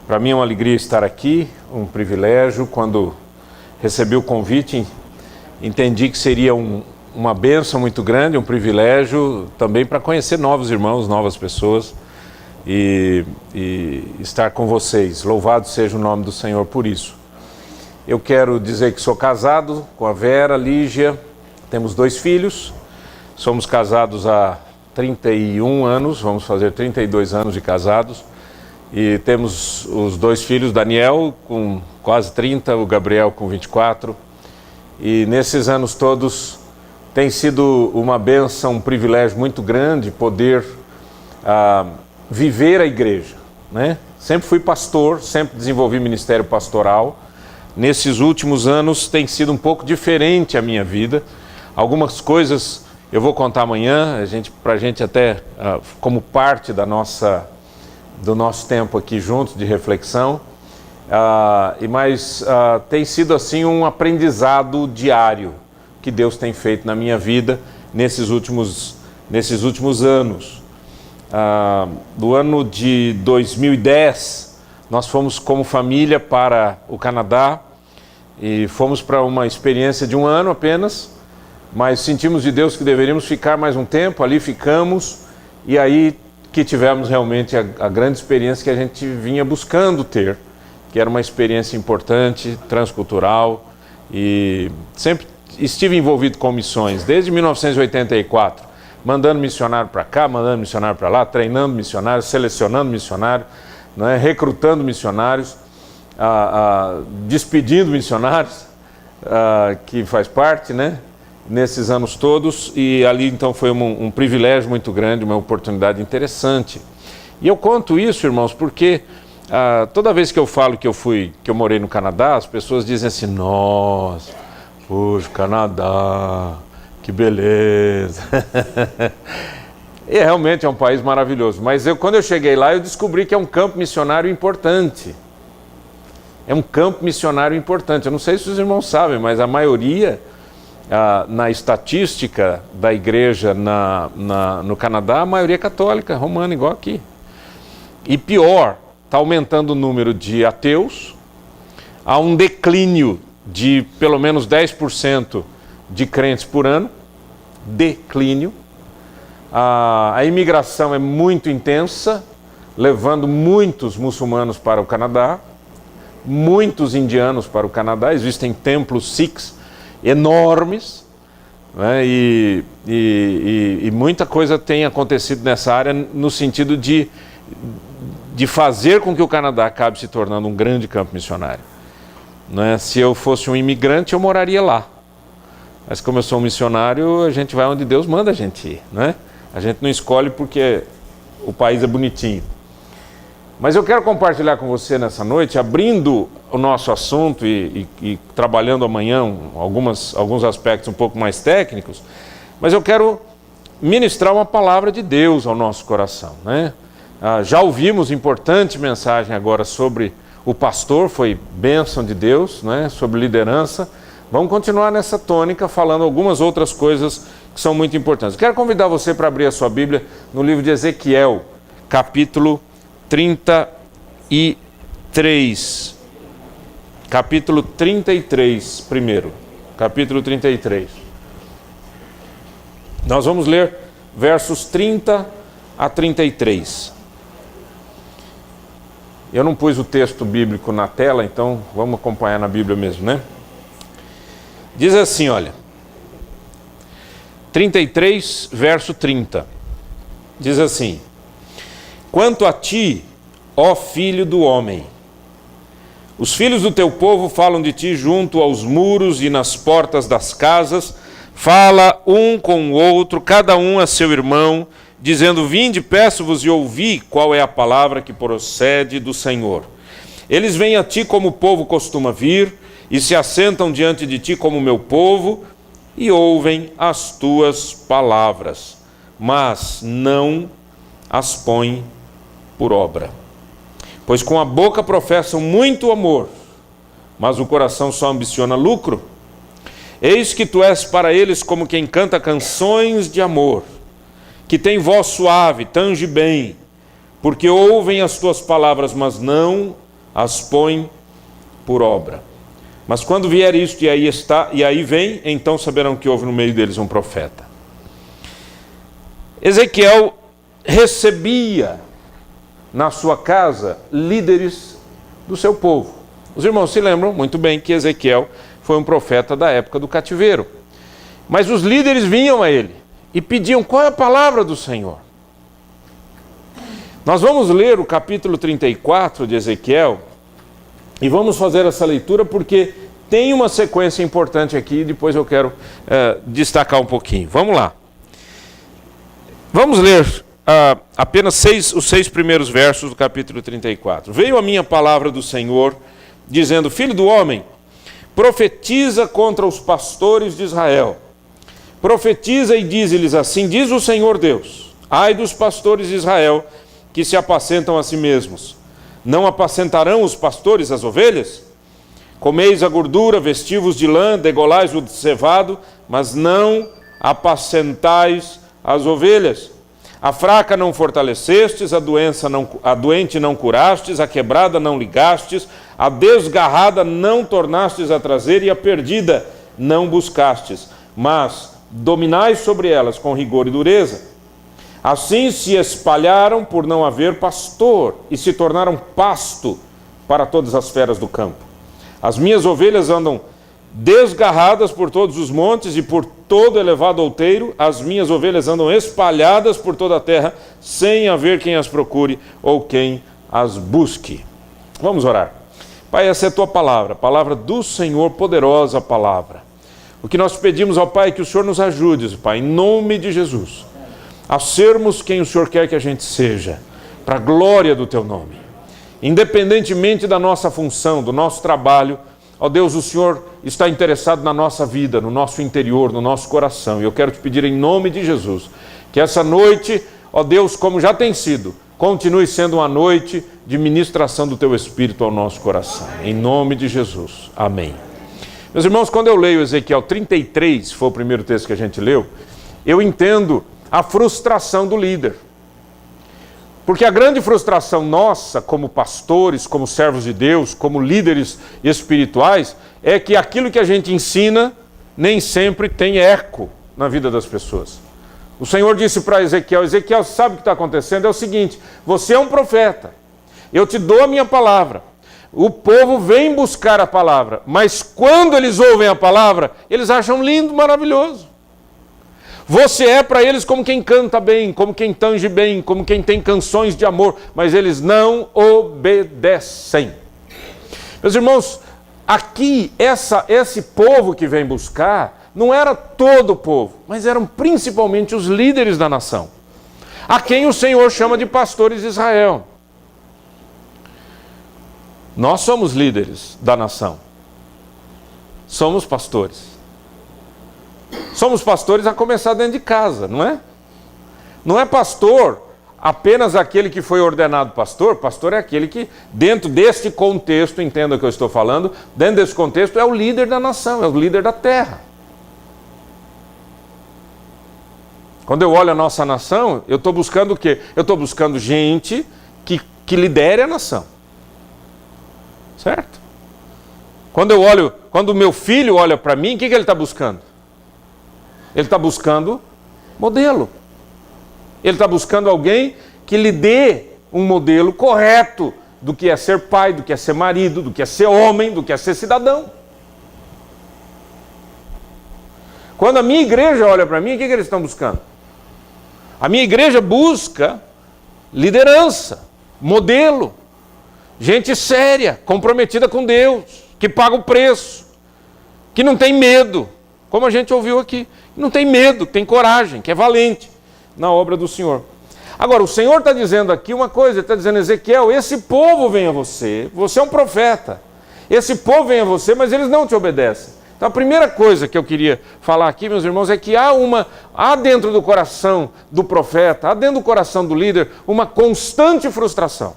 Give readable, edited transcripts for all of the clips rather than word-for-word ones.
Para mim é uma alegria estar aqui, um privilégio. Quando recebi o convite, entendi que seria uma bênção muito grande, um privilégio também para conhecer novos irmãos, novas pessoas e estar com vocês. Louvado seja o nome do Senhor por isso. Eu quero dizer que sou casado com a Vera, Lígia, temos 2 filhos, somos casados há 31 anos, vamos fazer 32 anos de casados. E temos os 2 filhos, Daniel com quase 30, o Gabriel com 24. E nesses anos todos tem sido uma bênção, um privilégio muito grande poder viver a igreja, né? Sempre fui pastor, sempre desenvolvi ministério pastoral. Nesses últimos anos tem sido um pouco diferente a minha vida. Algumas coisas eu vou contar amanhã, pra gente até como parte do nosso tempo aqui juntos de reflexão, mas tem sido assim um aprendizado diário que Deus tem feito na minha vida nesses últimos anos. Do ano de 2010, nós fomos como família para o Canadá e fomos para uma experiência de 1 ano apenas, mas sentimos de Deus que deveríamos ficar mais um tempo, ali ficamos e aí que tivemos realmente a grande experiência que a gente vinha buscando ter, que era uma experiência importante, transcultural, e sempre estive envolvido com missões, desde 1984, mandando missionário para cá, mandando missionário para lá, treinando missionários, selecionando missionários, né, recrutando missionários, despedindo missionários, que faz parte, né? Nesses anos todos, e ali então foi um privilégio muito grande, uma oportunidade interessante. E eu conto isso, irmãos, porque toda vez que eu falo que eu morei no Canadá, as pessoas dizem assim: nossa, puxa, Canadá, que beleza. E realmente é um país maravilhoso, mas quando eu cheguei lá, eu descobri que é um campo missionário importante. É um campo missionário importante. Eu não sei se os irmãos sabem, mas a maioria na estatística da igreja no Canadá, a maioria é católica, romana, igual aqui. E pior, está aumentando o número de ateus, há um declínio de pelo menos 10% de crentes por ano, declínio. A imigração é muito intensa, levando muitos muçulmanos para o Canadá, muitos indianos para o Canadá, existem templos sikhs enormes, né? E muita coisa tem acontecido nessa área no sentido de fazer com que o Canadá acabe se tornando um grande campo missionário, né? Se eu fosse um imigrante, eu moraria lá, mas como eu sou um missionário, a gente vai onde Deus manda a gente ir, né? A gente não escolhe porque o país é bonitinho. Mas eu quero compartilhar com você nessa noite, abrindo o nosso assunto e trabalhando amanhã alguns aspectos um pouco mais técnicos, mas eu quero ministrar uma palavra de Deus ao nosso coração, né? Já ouvimos importante mensagem agora sobre o pastor, foi bênção de Deus, né? Sobre liderança. Vamos continuar nessa tônica, falando algumas outras coisas que são muito importantes. Quero convidar você para abrir a sua Bíblia no livro de Ezequiel, capítulo 33, capítulo 33 primeiro, capítulo 33. Nós vamos ler versos 30 a 33. Eu não pus o texto bíblico na tela, então vamos acompanhar na Bíblia mesmo, né? Diz assim, olha, 33, verso 30, diz assim: quanto a ti, ó filho do homem, os filhos do teu povo falam de ti junto aos muros e nas portas das casas, fala um com o outro, cada um a seu irmão, dizendo: vinde, peço-vos e ouvi qual é a palavra que procede do Senhor. Eles vêm a ti como o povo costuma vir, e se assentam diante de ti como meu povo, e ouvem as tuas palavras, mas não as põem por obra. Pois com a boca professam muito amor, mas o coração só ambiciona lucro. Eis que tu és para eles como quem canta canções de amor, que tem voz suave, tange bem, porque ouvem as tuas palavras, mas não as põe por obra. Mas quando vier isto e aí vem, então saberão que houve no meio deles um profeta. Ezequiel recebia na sua casa líderes do seu povo. Os irmãos se lembram muito bem que Ezequiel foi um profeta da época do cativeiro. Mas os líderes vinham a ele e pediam: qual é a palavra do Senhor? Nós vamos ler o capítulo 34 de Ezequiel e vamos fazer essa leitura porque tem uma sequência importante aqui e depois eu quero destacar um pouquinho. Vamos lá. Vamos ler apenas os 6 primeiros versos do capítulo 34. Veio a minha palavra do Senhor, dizendo: filho do homem, profetiza contra os pastores de Israel. Profetiza e dize-lhes assim: diz o Senhor Deus, ai dos pastores de Israel, que se apacentam a si mesmos. Não apacentarão os pastores as ovelhas? Comeis a gordura, vestivos de lã, degolais o cevado, mas não apacentais as ovelhas. A fraca não fortalecestes, a doente não curastes, a quebrada não ligastes, a desgarrada não tornastes a trazer e a perdida não buscastes, mas dominais sobre elas com rigor e dureza. Assim se espalharam por não haver pastor e se tornaram pasto para todas as feras do campo. As minhas ovelhas andam desgarradas por todos os montes e por todo elevado outeiro. As minhas ovelhas andam espalhadas por toda a terra, sem haver quem as procure ou quem as busque. Vamos orar. Pai, essa é a tua palavra, palavra do Senhor, poderosa palavra. O que nós pedimos ao Pai é que o Senhor nos ajude, Pai, em nome de Jesus, a sermos quem o Senhor quer que a gente seja, para a glória do teu nome. Independentemente da nossa função, do nosso trabalho, ó Deus, o Senhor está interessado na nossa vida, no nosso interior, no nosso coração. E eu quero te pedir em nome de Jesus, que essa noite, ó Deus, como já tem sido, continue sendo uma noite de ministração do teu Espírito ao nosso coração. Em nome de Jesus. Amém. Meus irmãos, quando eu leio Ezequiel 33, foi o primeiro texto que a gente leu, eu entendo a frustração do líder. Porque a grande frustração nossa, como pastores, como servos de Deus, como líderes espirituais, é que aquilo que a gente ensina nem sempre tem eco na vida das pessoas. O Senhor disse para Ezequiel: Ezequiel, sabe o que está acontecendo? É o seguinte, você é um profeta, eu te dou a minha palavra, o povo vem buscar a palavra, mas quando eles ouvem a palavra, eles acham lindo, maravilhoso. Você é para eles como quem canta bem, como quem tange bem, como quem tem canções de amor, mas eles não obedecem. Meus irmãos, aqui esse povo que vem buscar não era todo o povo, mas eram principalmente os líderes da nação, a quem o Senhor chama de pastores de Israel. Nós somos líderes da nação, somos pastores. Somos pastores a começar dentro de casa, não é? Não é pastor apenas aquele que foi ordenado pastor. Pastor é aquele que, dentro deste contexto, entenda o que eu estou falando, dentro desse contexto é o líder da nação, é o líder da terra. Quando eu olho a nossa nação, eu estou buscando o quê? Eu estou buscando gente que lidere a nação. Certo? Quando o meu filho olha para mim, o que ele está buscando? Ele está buscando modelo. Ele está buscando alguém que lhe dê um modelo correto do que é ser pai, do que é ser marido, do que é ser homem, do que é ser cidadão. Quando a minha igreja olha para mim, o que eles estão buscando? A minha igreja busca liderança, modelo, gente séria, comprometida com Deus, que paga o preço, que não tem medo, como a gente ouviu aqui. Não tem medo, tem coragem, que é valente na obra do Senhor. Agora, o Senhor está dizendo aqui uma coisa, Ele está dizendo: Ezequiel, esse povo vem a você, você é um profeta, esse povo vem a você, mas eles não te obedecem. Então a primeira coisa que eu queria falar aqui, meus irmãos, é que há dentro do coração do profeta, há dentro do coração do líder, uma constante frustração.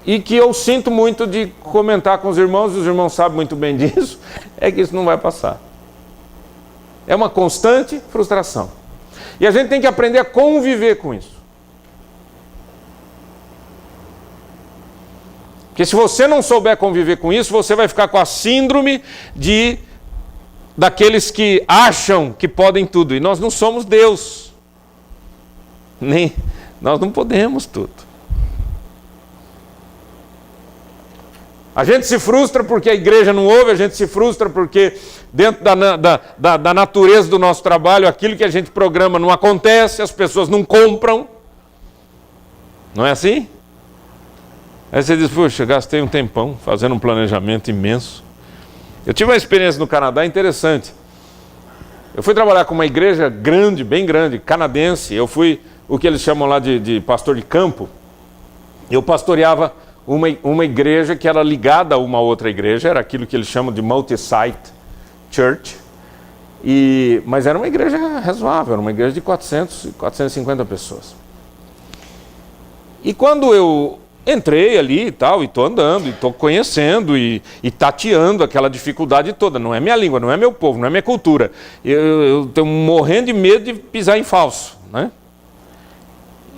E que eu sinto muito de comentar com os irmãos sabem muito bem disso, é que isso não vai passar. É uma constante frustração. E a gente tem que aprender a conviver com isso. Porque se você não souber conviver com isso, você vai ficar com a síndrome daqueles que acham que podem tudo. E nós não somos Deus. Nós não podemos tudo. A gente se frustra porque a igreja não ouve, a gente se frustra porque dentro da natureza do nosso trabalho, aquilo que a gente programa não acontece, as pessoas não compram. Não é assim? Aí você diz, puxa, gastei um tempão fazendo um planejamento imenso. Eu tive uma experiência no Canadá interessante. Eu fui trabalhar com uma igreja grande, bem grande, canadense. Eu fui o que eles chamam lá de pastor de campo. Eu pastoreava uma igreja que era ligada a uma outra igreja, era aquilo que eles chamam de multi-site church. Mas era uma igreja razoável, era uma igreja de 450 pessoas. E quando eu entrei ali e tal, e estou andando, e estou conhecendo, e tateando aquela dificuldade toda. Não é minha língua, não é meu povo, não é minha cultura. Eu estou morrendo de medo de pisar em falso, né?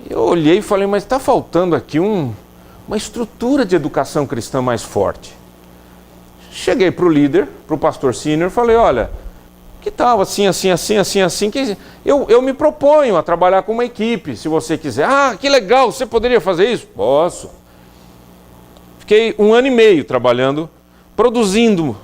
Eu olhei e falei, mas está faltando aqui uma estrutura de educação cristã mais forte. Cheguei para o líder, para o pastor sênior, falei, olha, que tal assim, que eu me proponho a trabalhar com uma equipe, se você quiser. Ah, que legal, você poderia fazer isso? Posso. Fiquei 1 ano e meio trabalhando, produzindo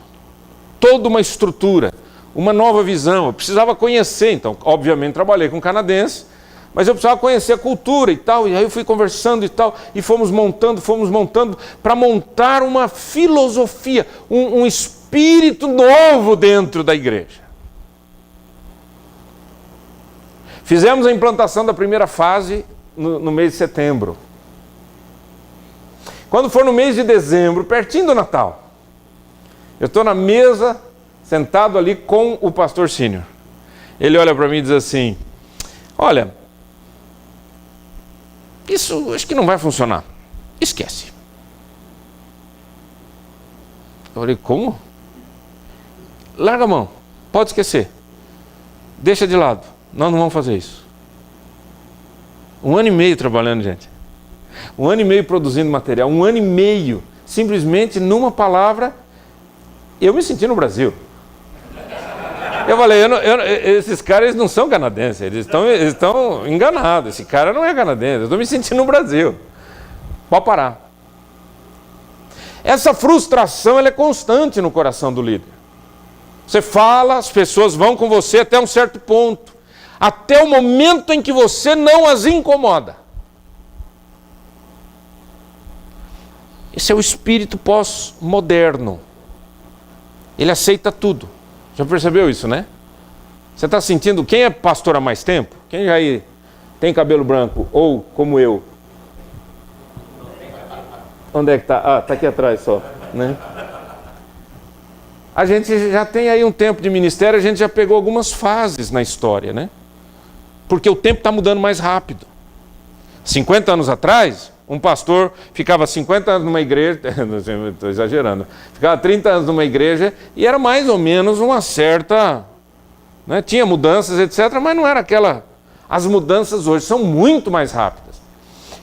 toda uma estrutura, uma nova visão. Eu precisava conhecer, então, obviamente trabalhei com canadense, mas eu precisava conhecer a cultura e tal, e aí eu fui conversando e tal, e fomos montando, para montar uma filosofia, um espírito novo dentro da igreja. Fizemos a implantação da primeira fase no mês de setembro. Quando for no mês de dezembro, pertinho do Natal, eu estou na mesa, sentado ali com o pastor sênior. Ele olha para mim e diz assim, olha, isso acho que não vai funcionar. Esquece. Eu falei, como? Larga a mão, pode esquecer. Deixa de lado. Nós não vamos fazer isso. 1 ano e meio trabalhando, gente. 1 ano e meio produzindo material. 1 ano e meio, simplesmente numa palavra, eu me senti no Brasil. Eu falei, esses caras eles não são canadenses, eles estão enganados. Esse cara não é canadense, eu estou me sentindo no Brasil. Pode parar. Essa frustração ela é constante no coração do líder. Você fala, as pessoas vão com você até um certo ponto. Até o momento em que você não as incomoda. Esse é o espírito pós-moderno. Ele aceita tudo. Já percebeu isso, né? Você está sentindo, quem é pastor há mais tempo? Quem já tem cabelo branco? Ou, como eu? Onde é que está? Ah, está aqui atrás só, né? A gente já tem aí um tempo de ministério, a gente já pegou algumas fases na história, né? Porque o tempo está mudando mais rápido. 50 anos atrás, um pastor ficava 50 anos numa igreja, estou exagerando, ficava 30 anos numa igreja e era mais ou menos uma certa, né, tinha mudanças, etc., mas não era aquela... As mudanças hoje são muito mais rápidas.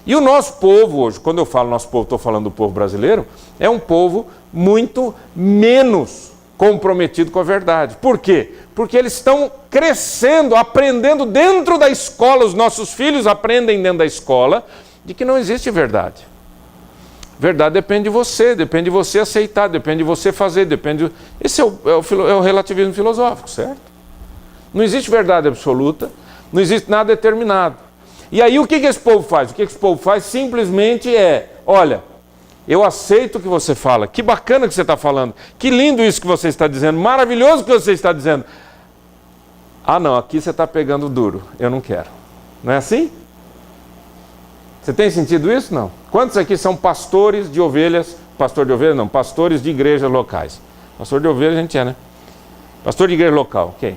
E o nosso povo hoje, quando eu falo nosso povo, estou falando do povo brasileiro, é um povo muito menos comprometido com a verdade. Por quê? Porque eles estão crescendo, aprendendo dentro da escola, os nossos filhos aprendem dentro da escola, de que não existe verdade. Verdade depende de você aceitar, depende de você fazer, Esse é o relativismo filosófico, certo? Não existe verdade absoluta, não existe nada determinado. E aí o que esse povo faz? O que esse povo faz simplesmente olha, eu aceito o que você fala, que bacana que você está falando, que lindo isso que você está dizendo, maravilhoso o que você está dizendo. Ah não, aqui você está pegando duro, eu não quero. Não é assim? Você tem sentido isso? Não. Quantos aqui são pastores de ovelhas? Pastor de ovelhas não, pastores de igrejas locais. Pastor de ovelhas a gente é, né? Pastor de igreja local, ok.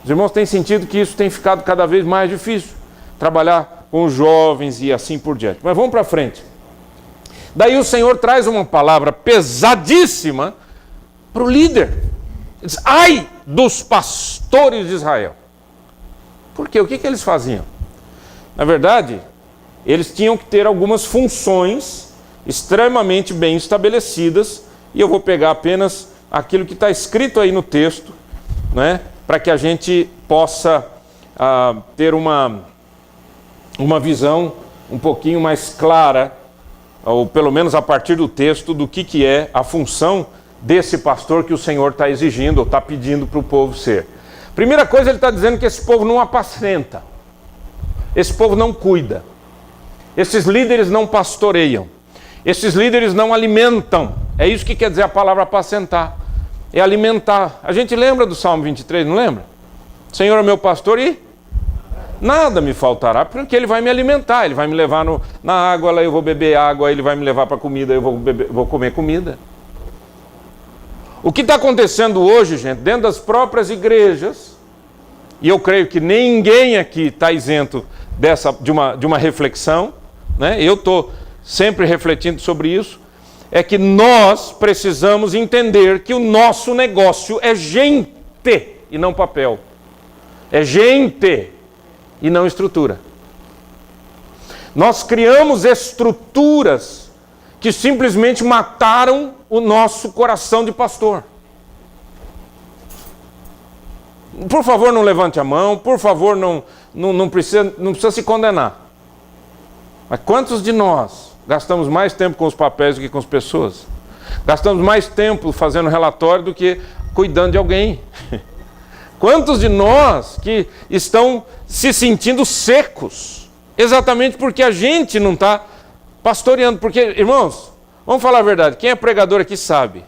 Os irmãos têm sentido que isso tem ficado cada vez mais difícil. Trabalhar com os jovens e assim por diante. Mas vamos para frente. Daí o Senhor traz uma palavra pesadíssima para o líder. Ele diz, ai dos pastores de Israel. Por quê? O que eles faziam? Na verdade, eles tinham que ter algumas funções extremamente bem estabelecidas, e eu vou pegar apenas aquilo que está escrito aí no texto, né, para que a gente possa ter uma visão um pouquinho mais clara, ou pelo menos a partir do texto, do que é a função desse pastor que o Senhor está exigindo, ou está pedindo para o povo ser. Primeira coisa, ele está dizendo que esse povo não apacenta, esse povo não cuida, esses líderes não pastoreiam, esses líderes não alimentam. É isso que quer dizer a palavra apacentar, é alimentar. A gente lembra do Salmo 23, não lembra? O Senhor é meu pastor e nada me faltará, porque Ele vai me alimentar, Ele vai me levar na água, lá eu vou beber água, Ele vai me levar para comida, eu vou comer comida. O que está acontecendo hoje, gente, dentro das próprias igrejas, e eu creio que ninguém aqui está isento de uma reflexão, né? Eu estou sempre refletindo sobre isso, é que nós precisamos entender que o nosso negócio é gente e não papel. É gente e não estrutura. Nós criamos estruturas que simplesmente mataram o nosso coração de pastor. Por favor, não levante a mão, por favor, não precisa se condenar. Mas quantos de nós gastamos mais tempo com os papéis do que com as pessoas? Gastamos mais tempo fazendo relatório do que cuidando de alguém. Quantos de nós que estão se sentindo secos, exatamente porque a gente não está pastoreando? Porque, irmãos, vamos falar a verdade, quem é pregador aqui sabe.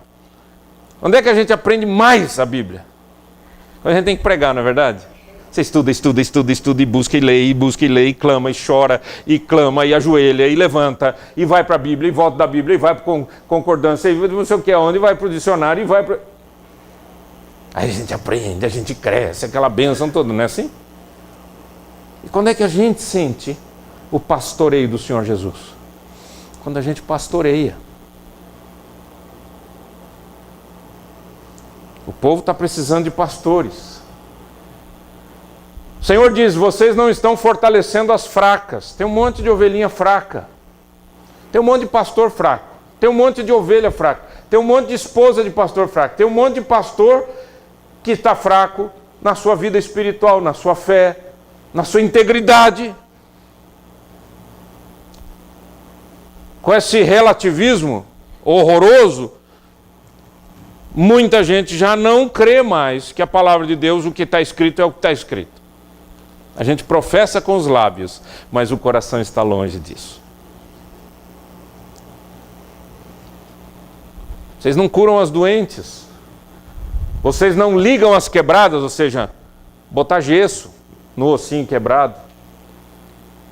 Onde é que a gente aprende mais a Bíblia? Quando a gente tem que pregar, não é verdade? Você estuda, e busca e lê, e clama, e chora, e clama, e ajoelha, e levanta, e vai para a Bíblia, e volta da Bíblia, e vai para concordância, e não sei o que aonde, e vai para o dicionário, e vai para... Aí a gente aprende, a gente cresce, aquela bênção toda, não é assim? E quando é que a gente sente o pastoreio do Senhor Jesus? Quando a gente pastoreia. O povo está precisando de pastores. O Senhor diz, vocês não estão fortalecendo as fracas. Tem um monte de ovelhinha fraca. Tem um monte de pastor fraco. Tem um monte de ovelha fraca. Tem um monte de esposa de pastor fraco. Tem um monte de pastor que está fraco na sua vida espiritual, na sua fé, na sua integridade. Com esse relativismo horroroso, muita gente já não crê mais que a palavra de Deus, o que está escrito é o que está escrito. A gente professa com os lábios, mas o coração está longe disso. Vocês não curam as doentes. Vocês não ligam as quebradas, ou seja, botar gesso no ossinho quebrado.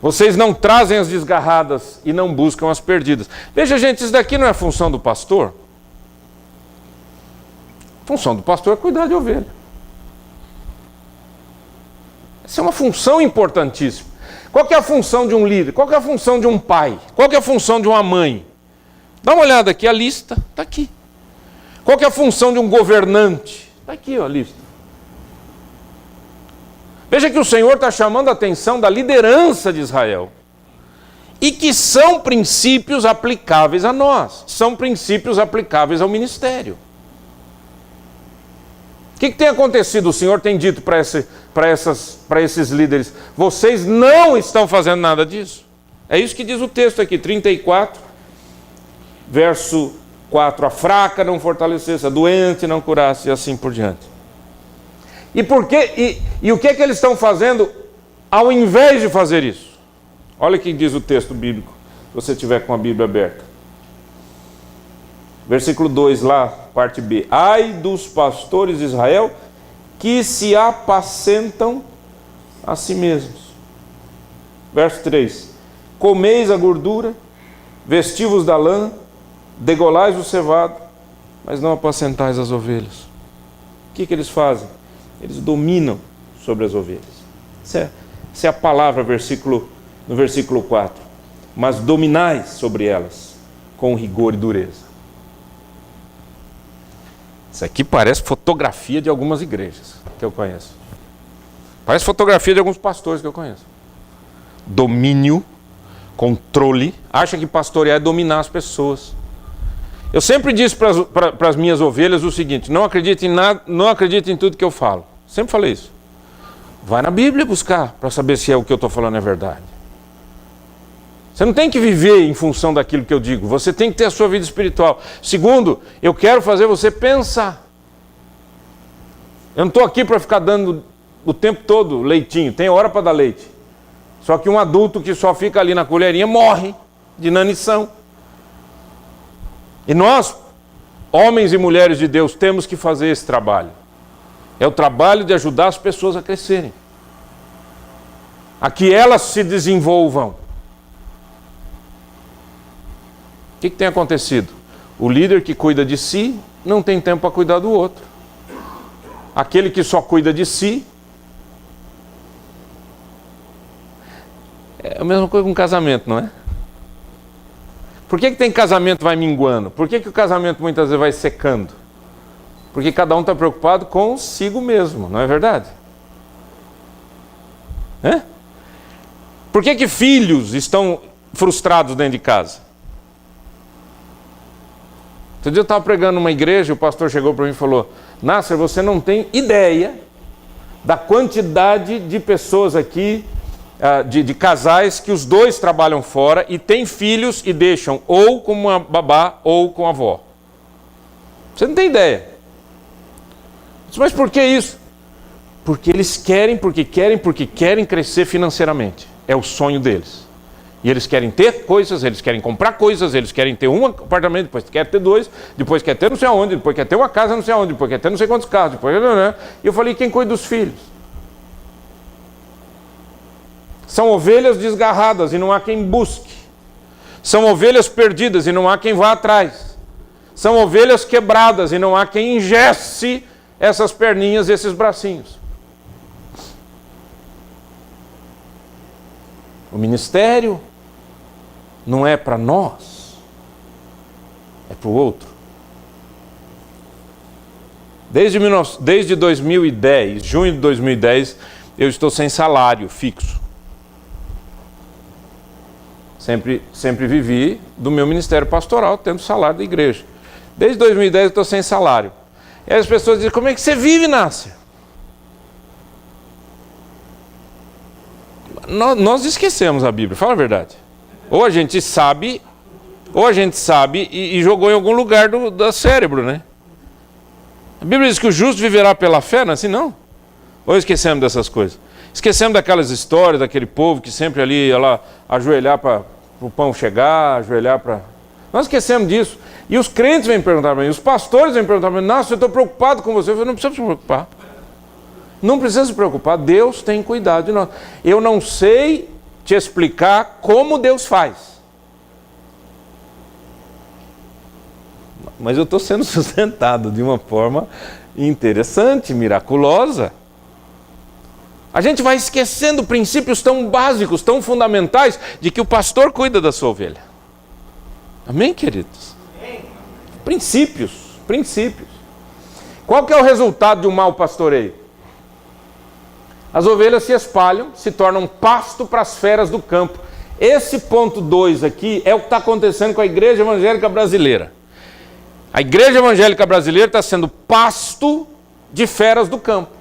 Vocês não trazem as desgarradas e não buscam as perdidas. Veja, gente, isso daqui não é função do pastor? A função do pastor é cuidar de ovelha. Essa é uma função importantíssima. Qual que é a função de um líder? Qual que é a função de um pai? Qual que é a função de uma mãe? Dá uma olhada aqui, a lista está aqui. Qual que é a função de um governante? Está aqui, ó, a lista. Veja que o Senhor está chamando a atenção da liderança de Israel. E que são princípios aplicáveis a nós. São princípios aplicáveis ao ministério. O que tem acontecido? O Senhor tem dito para esses líderes, vocês não estão fazendo nada disso. É isso que diz o texto aqui, 34, verso 4. A fraca não fortalecesse, a doente não curasse, e assim por diante. E o que eles estão fazendo ao invés de fazer isso? Olha o que diz o texto bíblico, se você estiver com a Bíblia aberta. Versículo 2 lá, parte B. Ai dos pastores de Israel que se apacentam a si mesmos. Verso 3. Comeis a gordura, vestivos da lã, degolais o cevado, mas não apacentais as ovelhas. O que eles fazem? Eles dominam sobre as ovelhas. Essa é a palavra no versículo 4. Mas dominais sobre elas com rigor e dureza. Isso aqui parece fotografia de algumas igrejas que eu conheço. Parece fotografia de alguns pastores que eu conheço. Domínio controle, acha que pastorear é dominar as pessoas. Eu sempre disse para as minhas ovelhas o seguinte: não acredite em nada, não acredite em tudo que eu falo. Sempre falei isso. Vai na Bíblia buscar para saber se o que eu estou falando é verdade. Você não tem que viver em função daquilo que eu digo. Você tem que ter a sua vida espiritual. Segundo, eu quero fazer você pensar. Eu não estou aqui para ficar dando o tempo todo leitinho. Tem hora para dar leite. Só que um adulto que só fica ali na colherinha morre de inanição. E nós, homens e mulheres de Deus, temos que fazer esse trabalho. É o trabalho de ajudar as pessoas a crescerem. A que elas se desenvolvam. O que tem acontecido? O líder que cuida de si não tem tempo para cuidar do outro. Aquele que só cuida de si. É a mesma coisa com casamento, não é? Por que tem casamento que vai minguando? Por que o casamento muitas vezes vai secando? Porque cada um está preocupado consigo mesmo, não é verdade? É? Por que filhos estão frustrados dentro de casa? Outro dia eu estava pregando numa igreja e o pastor chegou para mim e falou: Nasser, você não tem ideia da quantidade de pessoas aqui, de casais que os dois trabalham fora e têm filhos e deixam ou com uma babá ou com a avó. Você não tem ideia. Mas por que isso? Porque eles querem, porque querem crescer financeiramente. É o sonho deles. E eles querem ter coisas, eles querem comprar coisas, eles querem ter um apartamento, depois quer ter dois, depois quer ter não sei aonde, depois quer ter uma casa não sei aonde, depois quer ter não sei quantos carros, depois... E eu falei: quem cuida dos filhos? São ovelhas desgarradas e não há quem busque. São ovelhas perdidas e não há quem vá atrás. São ovelhas quebradas e não há quem engesse essas perninhas, esses bracinhos. O ministério não é para nós, é para o outro. Desde 2010, junho de 2010, eu estou sem salário fixo. Sempre vivi do meu ministério pastoral, tendo salário da igreja. Desde 2010 eu estou sem salário. E as pessoas dizem: como é que você vive, Nasser? Nós esquecemos a Bíblia, fala a verdade. Ou a gente sabe e jogou em algum lugar do cérebro, né? A Bíblia diz que o justo viverá pela fé, não é assim não? Ou esquecemos dessas coisas? Esquecemos daquelas histórias, daquele povo que sempre ali ia lá ajoelhar para o pão chegar, ajoelhar para... Nós esquecemos disso. E os crentes vêm perguntar para mim, os pastores vêm perguntar para mim: Nossa, eu estou preocupado com você. Eu falei: não precisa se preocupar. Não precisa se preocupar, Deus tem cuidado de nós. Eu não sei te explicar como Deus faz. Mas eu estou sendo sustentado de uma forma interessante, miraculosa. A gente vai esquecendo princípios tão básicos, tão fundamentais, de que o pastor cuida da sua ovelha. Amém, queridos? Princípios. Qual que é o resultado de um mau pastoreio? As ovelhas se espalham, se tornam pasto para as feras do campo. Esse ponto 2 aqui é o que está acontecendo com a igreja evangélica brasileira. A igreja evangélica brasileira está sendo pasto de feras do campo.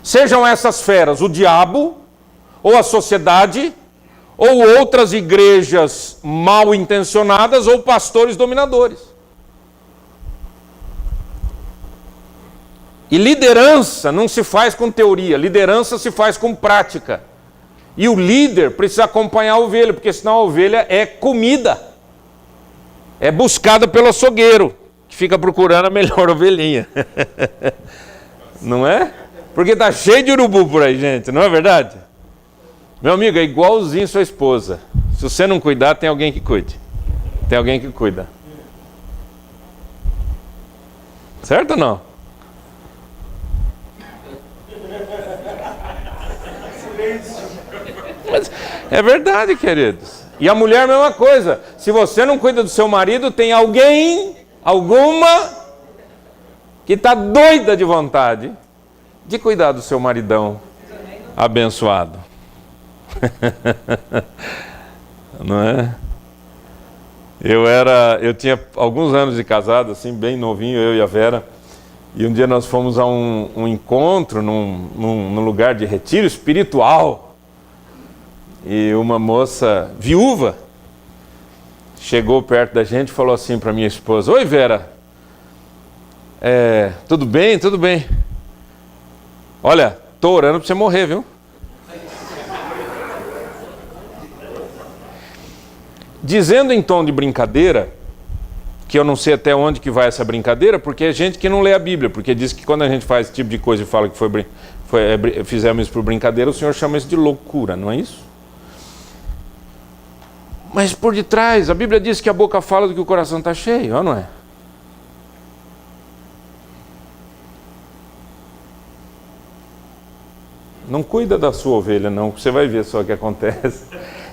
Sejam essas feras o diabo, ou a sociedade, ou outras igrejas mal intencionadas, ou pastores dominadores. E liderança não se faz com teoria, liderança se faz com prática. E o líder precisa acompanhar a ovelha, porque senão a ovelha é comida. É buscada pelo açougueiro, que fica procurando a melhor ovelhinha. Não é? Porque está cheio de urubu por aí, gente, não é verdade? Meu amigo, é igualzinho sua esposa. Se você não cuidar, tem alguém que cuide. Tem alguém que cuida. Certo ou não? Mas é verdade, queridos. E a mulher, a mesma coisa. Se você não cuida do seu marido, tem alguma, que está doida de vontade de cuidar do seu maridão abençoado. não é? Eu tinha alguns anos de casado, assim, bem novinho, eu e a Vera, e um dia nós fomos a um encontro num lugar de retiro espiritual, e uma moça viúva chegou perto da gente e falou assim para minha esposa: oi, Vera, tudo bem? Tudo bem. Olha, tô orando para você morrer, viu? Dizendo em tom de brincadeira, que eu não sei até onde que vai essa brincadeira, porque é gente que não lê a Bíblia, porque diz que quando a gente faz esse tipo de coisa e fala que fizemos isso por brincadeira, o Senhor chama isso de loucura, não é isso? Mas por detrás, a Bíblia diz que a boca fala do que o coração está cheio, ou não é? Não cuida da sua ovelha, não, você vai ver só o que acontece.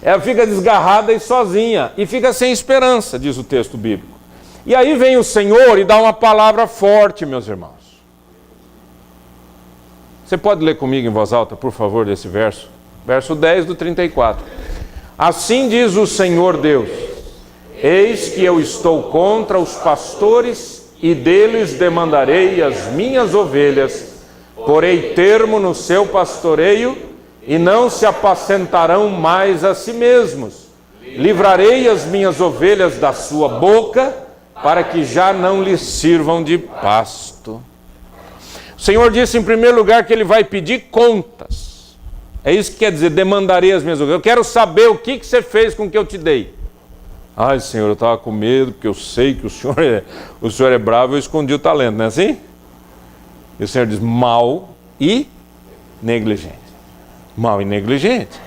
Ela fica desgarrada e sozinha, e fica sem esperança, diz o texto bíblico. E aí vem o Senhor e dá uma palavra forte, meus irmãos. Você pode ler comigo em voz alta, por favor, desse verso? Verso 10 do 34. Assim diz o Senhor Deus: eis que eu estou contra os pastores e deles demandarei as minhas ovelhas, porei termo no seu pastoreio e não se apacentarão mais a si mesmos. Livrarei as minhas ovelhas da sua boca, para que já não lhes sirvam de pasto. O Senhor disse em primeiro lugar que Ele vai pedir contas. É isso que quer dizer, demandarei as minhas ovelhas. Eu quero saber o que você fez com o que eu te dei. Ai, Senhor, eu estava com medo, porque eu sei que o Senhor é bravo, eu escondi o talento, não é assim? E o Senhor diz: mal e negligente. Mal e negligente.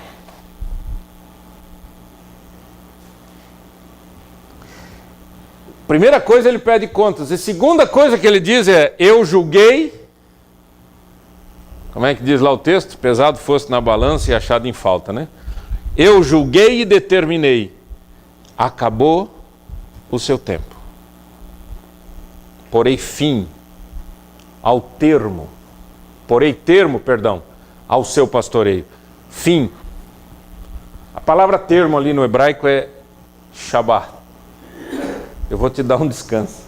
Primeira coisa, ele pede contas. E segunda coisa que ele diz é: eu julguei. Como é que diz lá o texto? Pesado fosse na balança e achado em falta, né? Eu julguei e determinei. Acabou o seu tempo. Porei fim ao termo. Porei termo, perdão, ao seu pastoreio. Fim. A palavra termo ali no hebraico é Shabbat. Eu vou te dar um descanso.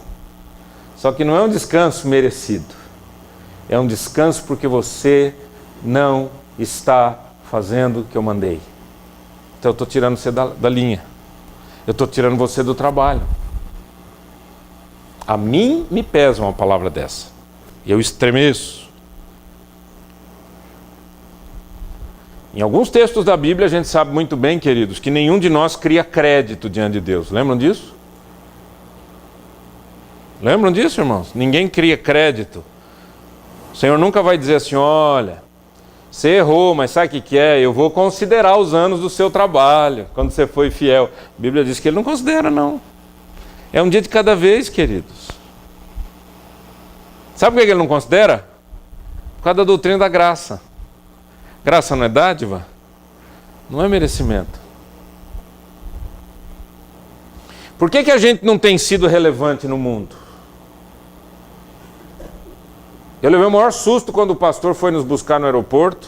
Só que não é um descanso merecido. É um descanso porque você não está fazendo o que eu mandei. Então eu estou tirando você da linha. Eu estou tirando você do trabalho. A mim me pesa uma palavra dessa. E eu estremeço. Em alguns textos da Bíblia a gente sabe muito bem, queridos, que nenhum de nós cria crédito diante de Deus. Lembram disso? Lembram disso, irmãos? Ninguém cria crédito. O Senhor nunca vai dizer assim: olha, você errou, mas sabe o que é? Eu vou considerar os anos do seu trabalho, quando você foi fiel. A Bíblia diz que Ele não considera, não. É um dia de cada vez, queridos. Sabe por que Ele não considera? Por causa da doutrina da graça. Graça não é dádiva? Não é merecimento. Por que a gente não tem sido relevante no mundo? Eu levei o maior susto quando o pastor foi nos buscar no aeroporto,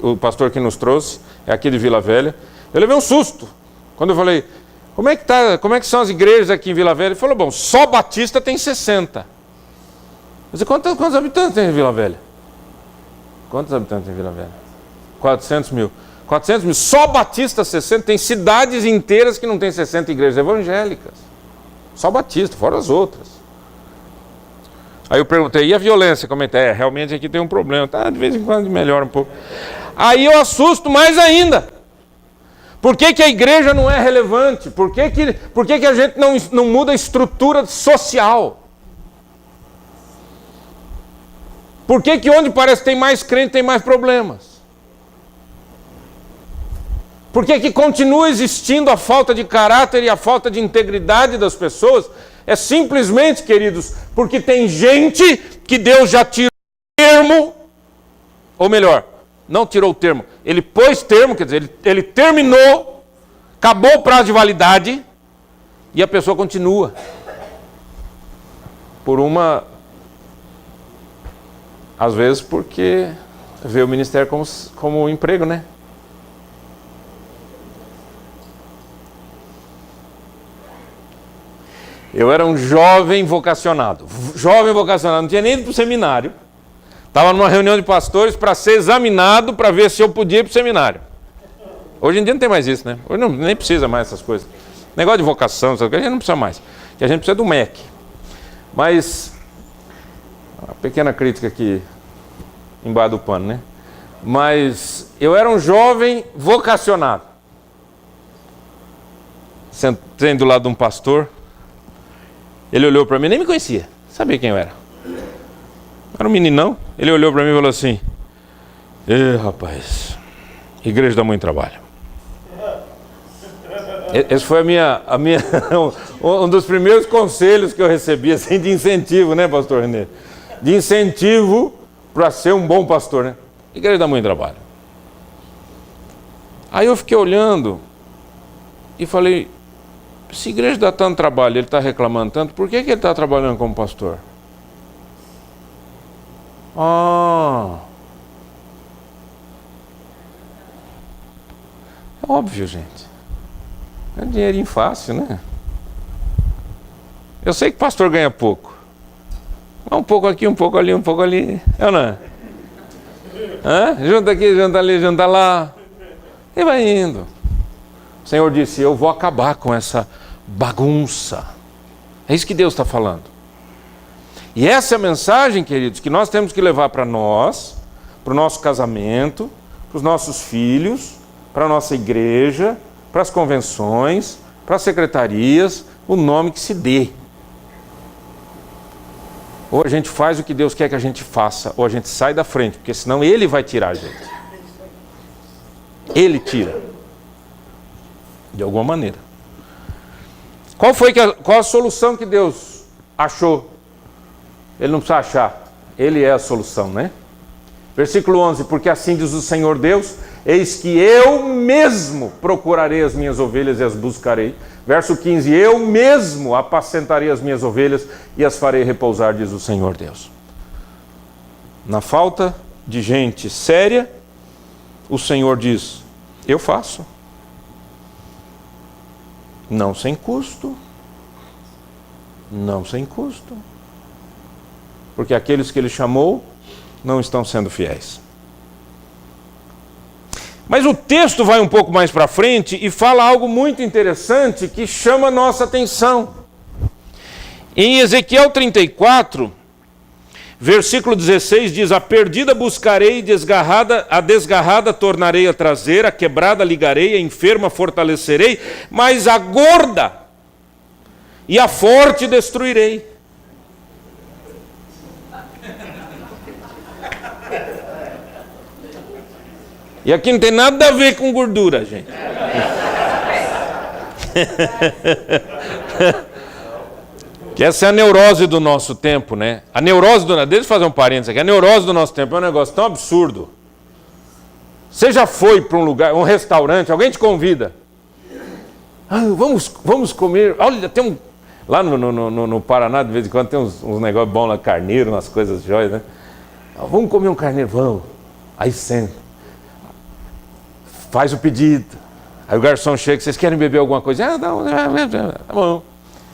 o pastor que nos trouxe, é aqui de Vila Velha. Eu levei um susto quando eu falei: como é que são as igrejas aqui em Vila Velha? Ele falou: bom, só Batista tem 60. Eu disse: quantos habitantes tem em Vila Velha? Quantos habitantes tem em Vila Velha? 400 mil. 400 mil, só Batista 60. Tem cidades inteiras que não tem 60 igrejas evangélicas. Só Batista, fora as outras. Aí eu perguntei: e a violência? Comentei: realmente aqui tem um problema. Tá, de vez em quando melhora um pouco. Aí eu assusto mais ainda. Por que a igreja não é relevante? Por que a gente não muda a estrutura social? Por que onde parece que tem mais crente tem mais problemas? Por que continua existindo a falta de caráter e a falta de integridade das pessoas? É simplesmente, queridos, porque tem gente que Deus já tirou o termo, ou melhor, não tirou o termo, Ele pôs termo, quer dizer, ele terminou, acabou o prazo de validade, e a pessoa continua. Às vezes porque vê o ministério como um emprego, né? Eu era um jovem vocacionado. Jovem vocacionado, não tinha nem ido para o seminário. Estava numa reunião de pastores para ser examinado para ver se eu podia ir para o seminário. Hoje em dia não tem mais isso, né? Hoje não, nem precisa mais essas coisas. Negócio de vocação, essas coisas, a gente não precisa mais. A gente precisa do MEC. Mas, uma pequena crítica aqui, embaixo do pano, né? Mas eu era um jovem vocacionado. Sentei do lado de um pastor. Ele olhou para mim, nem me conhecia. Sabia quem eu era. Era um meninão. Ele olhou para mim e falou assim: rapaz, igreja dá muito trabalho. Esse foi um dos primeiros conselhos que eu recebi, assim, de incentivo, né, pastor Renê? De incentivo para ser um bom pastor, né? Igreja dá muito trabalho. Aí eu fiquei olhando e falei: se a igreja dá tanto trabalho, ele está reclamando tanto, por que ele está trabalhando como pastor? É óbvio, gente. É dinheirinho fácil, né? Eu sei que pastor ganha pouco. Um pouco aqui, um pouco ali, um pouco ali. É ou não é? Junta aqui, junta ali, junta lá. E vai indo. O Senhor disse: eu vou acabar com essa bagunça. É isso que Deus está falando. E essa é a mensagem, queridos, que nós temos que levar para nós, para o nosso casamento, para os nossos filhos, para a nossa igreja, para as convenções, para as secretarias, o nome que se dê. Ou a gente faz o que Deus quer que a gente faça, ou a gente sai da frente, porque senão Ele vai tirar a gente. Ele tira. De alguma maneira. Qual a solução que Deus achou? Ele não precisa achar. Ele é a solução, né? Versículo 11. Porque assim diz o Senhor Deus: eis que eu mesmo procurarei as minhas ovelhas e as buscarei. Verso 15. Eu mesmo apacentarei as minhas ovelhas e as farei repousar, diz o Senhor Deus. Na falta de gente séria, o Senhor diz: eu faço. Não sem custo. Não sem custo. Porque aqueles que Ele chamou não estão sendo fiéis. Mas o texto vai um pouco mais para frente e fala algo muito interessante que chama a nossa atenção. Em Ezequiel 34, versículo 16 diz: a perdida buscarei, a desgarrada tornarei a trazer, a quebrada ligarei, a enferma fortalecerei, mas a gorda e a forte destruirei. E aqui não tem nada a ver com gordura, gente. Que essa é a neurose do nosso tempo, né? A neurose do... Deixa eu fazer um parênteses aqui. A neurose do nosso tempo é um negócio tão absurdo. Você já foi para um lugar, um restaurante, alguém te convida. Vamos comer. Olha, tem um... Lá no Paraná, de vez em quando, tem uns negócios bons lá, carneiro, umas coisas jóias, né? Vamos comer um carneiro, vamos. Aí senta. Faz o pedido. Aí o garçom chega: vocês querem beber alguma coisa? Não, tá bom.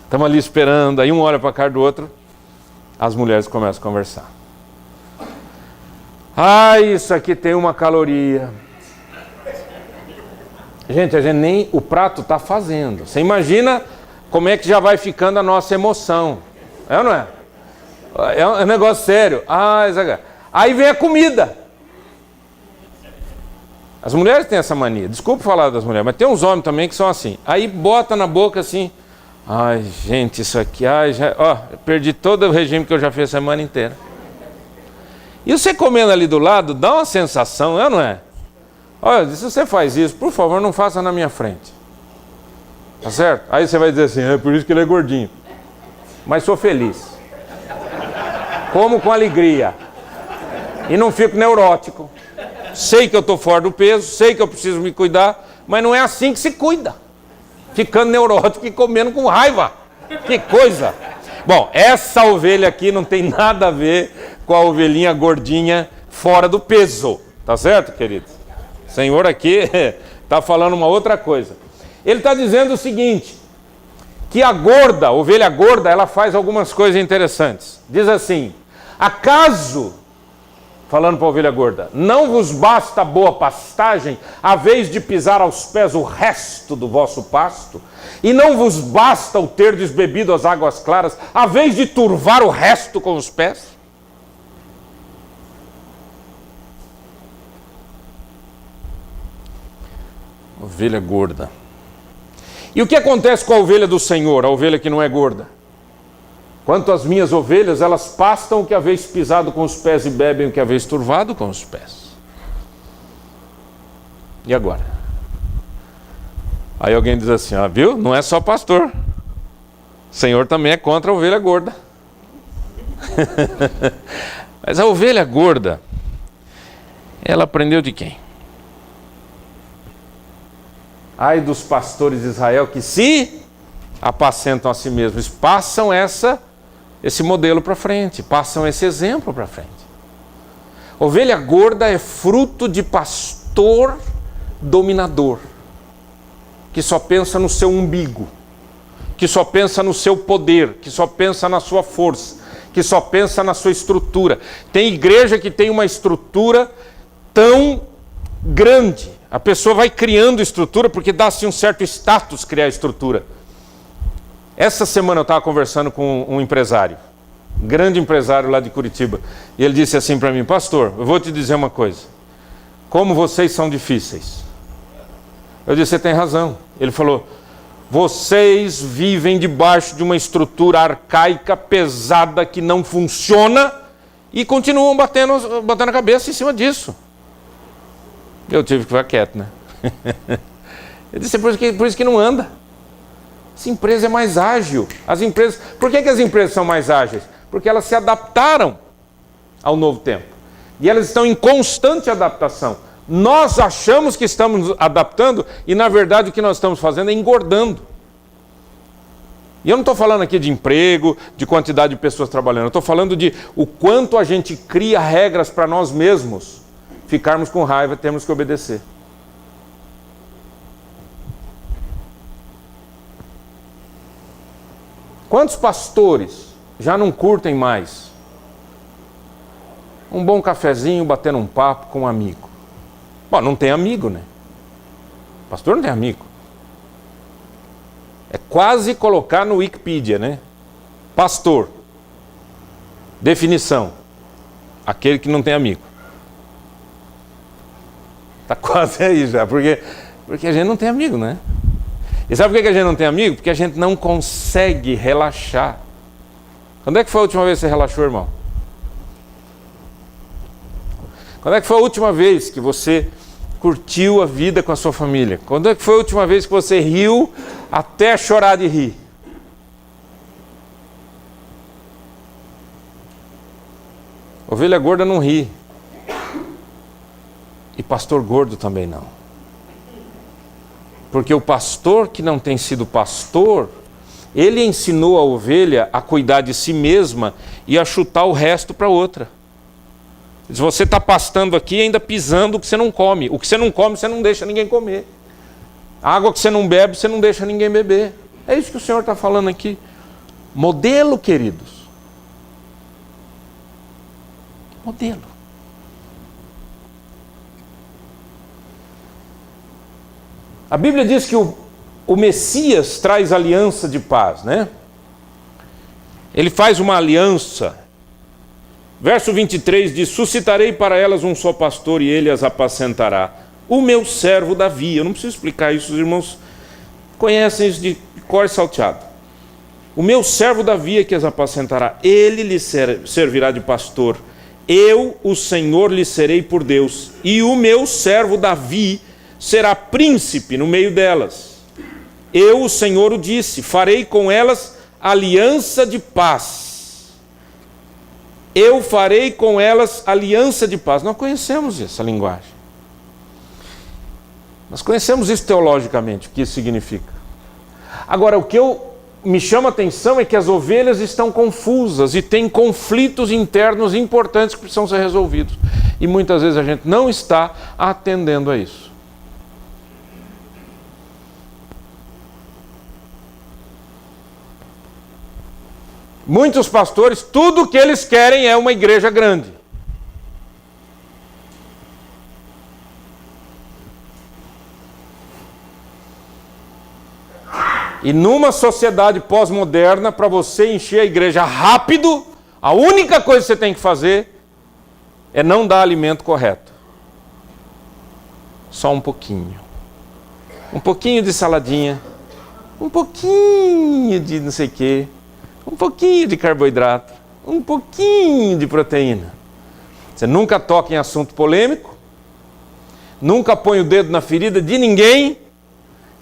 Estamos ali esperando. Aí um olha para a cara do outro. As mulheres começam a conversar. Isso aqui tem uma caloria. Gente, a gente nem o prato está fazendo. Você imagina como é que já vai ficando a nossa emoção. É ou não é? É um negócio sério. Aí vem a comida. As mulheres têm essa mania. Desculpa falar das mulheres, mas tem uns homens também que são assim. Aí bota na boca assim: gente, isso aqui, perdi todo o regime que eu já fiz a semana inteira. E você comendo ali do lado, dá uma sensação, é ou não é? Olha, se você faz isso, por favor, não faça na minha frente. Tá certo? Aí você vai dizer assim: é por isso que ele é gordinho. Mas sou feliz. Como com alegria. E não fico neurótico. Sei que eu estou fora do peso, sei que eu preciso me cuidar, mas não é assim que se cuida. Ficando neurótico e comendo com raiva. Que coisa! Bom, essa ovelha aqui não tem nada a ver com a ovelhinha gordinha fora do peso. Tá certo, queridos? O Senhor aqui está falando uma outra coisa. Ele está dizendo o seguinte: que a gorda, a ovelha gorda, ela faz algumas coisas interessantes. Diz assim: acaso, falando para a ovelha gorda, não vos basta boa pastagem, a vez de pisar aos pés o resto do vosso pasto? E não vos basta o terdes bebido as águas claras, a vez de turvar o resto com os pés? Ovelha gorda. E o que acontece com a ovelha do Senhor, a ovelha que não é gorda? Quanto às minhas ovelhas, elas pastam o que haveis pisado com os pés e bebem o que haveis turvado com os pés. E agora? Aí alguém diz assim, viu? Não é só pastor. O Senhor também é contra a ovelha gorda. Mas a ovelha gorda, ela aprendeu de quem? Ai dos pastores de Israel que se apacentam a si mesmos, passam esse modelo para frente, passam esse exemplo para frente. Ovelha gorda é fruto de pastor dominador, que só pensa no seu umbigo, que só pensa no seu poder, que só pensa na sua força, que só pensa na sua estrutura. Tem igreja que tem uma estrutura tão grande, a pessoa vai criando estrutura porque dá-se um certo status criar estrutura. Essa semana eu estava conversando com um empresário, um grande empresário lá de Curitiba, e ele disse assim para mim: pastor, eu vou te dizer uma coisa, como vocês são difíceis. Eu disse: você tem razão. Ele falou: vocês vivem debaixo de uma estrutura arcaica, pesada, que não funciona, e continuam batendo a cabeça em cima disso. Eu tive que ficar quieto, né? Eu disse: por isso que não anda. Essa empresa é mais ágil. Por que as empresas são mais ágeis? Porque elas se adaptaram ao novo tempo. E elas estão em constante adaptação. Nós achamos que estamos adaptando e, na verdade, o que nós estamos fazendo é engordando. E eu não estou falando aqui de emprego, de quantidade de pessoas trabalhando. Eu estou falando de o quanto a gente cria regras para nós mesmos ficarmos com raiva, temos que obedecer. Quantos pastores já não curtem mais um bom cafezinho, batendo um papo com um amigo? Bom, não tem amigo, né? Pastor não tem amigo. É quase colocar no Wikipedia, né? Pastor. Definição: aquele que não tem amigo. Está quase aí já, porque a gente não tem amigo, né? E sabe por que a gente não tem amigo? Porque a gente não consegue relaxar. Quando é que foi a última vez que você relaxou, irmão? Quando é que foi a última vez que você curtiu a vida com a sua família? Quando é que foi a última vez que você riu até chorar de rir? Ovelha gorda não ri. E pastor gordo também não. Porque o pastor que não tem sido pastor, ele ensinou a ovelha a cuidar de si mesma e a chutar o resto para outra. Se você está pastando aqui, ainda pisando o que você não come. O que você não come, você não deixa ninguém comer. A água que você não bebe, você não deixa ninguém beber. É isso que o Senhor está falando aqui. Modelo, queridos. Modelo. A Bíblia diz que o Messias traz aliança de paz, né? Ele faz uma aliança. Verso 23 diz: suscitarei para elas um só pastor e ele as apacentará. O meu servo Davi. Eu não preciso explicar isso, os irmãos conhecem isso de cor salteado. O meu servo Davi é que as apacentará. Ele lhe servirá de pastor. Eu, o Senhor, lhe serei por Deus. E o meu servo Davi será príncipe no meio delas. Eu, o Senhor, o disse: farei com elas aliança de paz. Eu farei com elas aliança de paz. Nós conhecemos essa linguagem. Nós conhecemos isso teologicamente, o que isso significa. Agora, o que me chama a atenção é que as ovelhas estão confusas e têm conflitos internos importantes que precisam ser resolvidos. E muitas vezes a gente não está atendendo a isso. Muitos pastores, tudo que eles querem é uma igreja grande. E numa sociedade pós-moderna, para você encher a igreja rápido, a única coisa que você tem que fazer é não dar alimento correto. Só um pouquinho. Um pouquinho de saladinha, um pouquinho de não sei o quê, um pouquinho de carboidrato, um pouquinho de proteína. Você nunca toca em assunto polêmico, nunca põe o dedo na ferida de ninguém,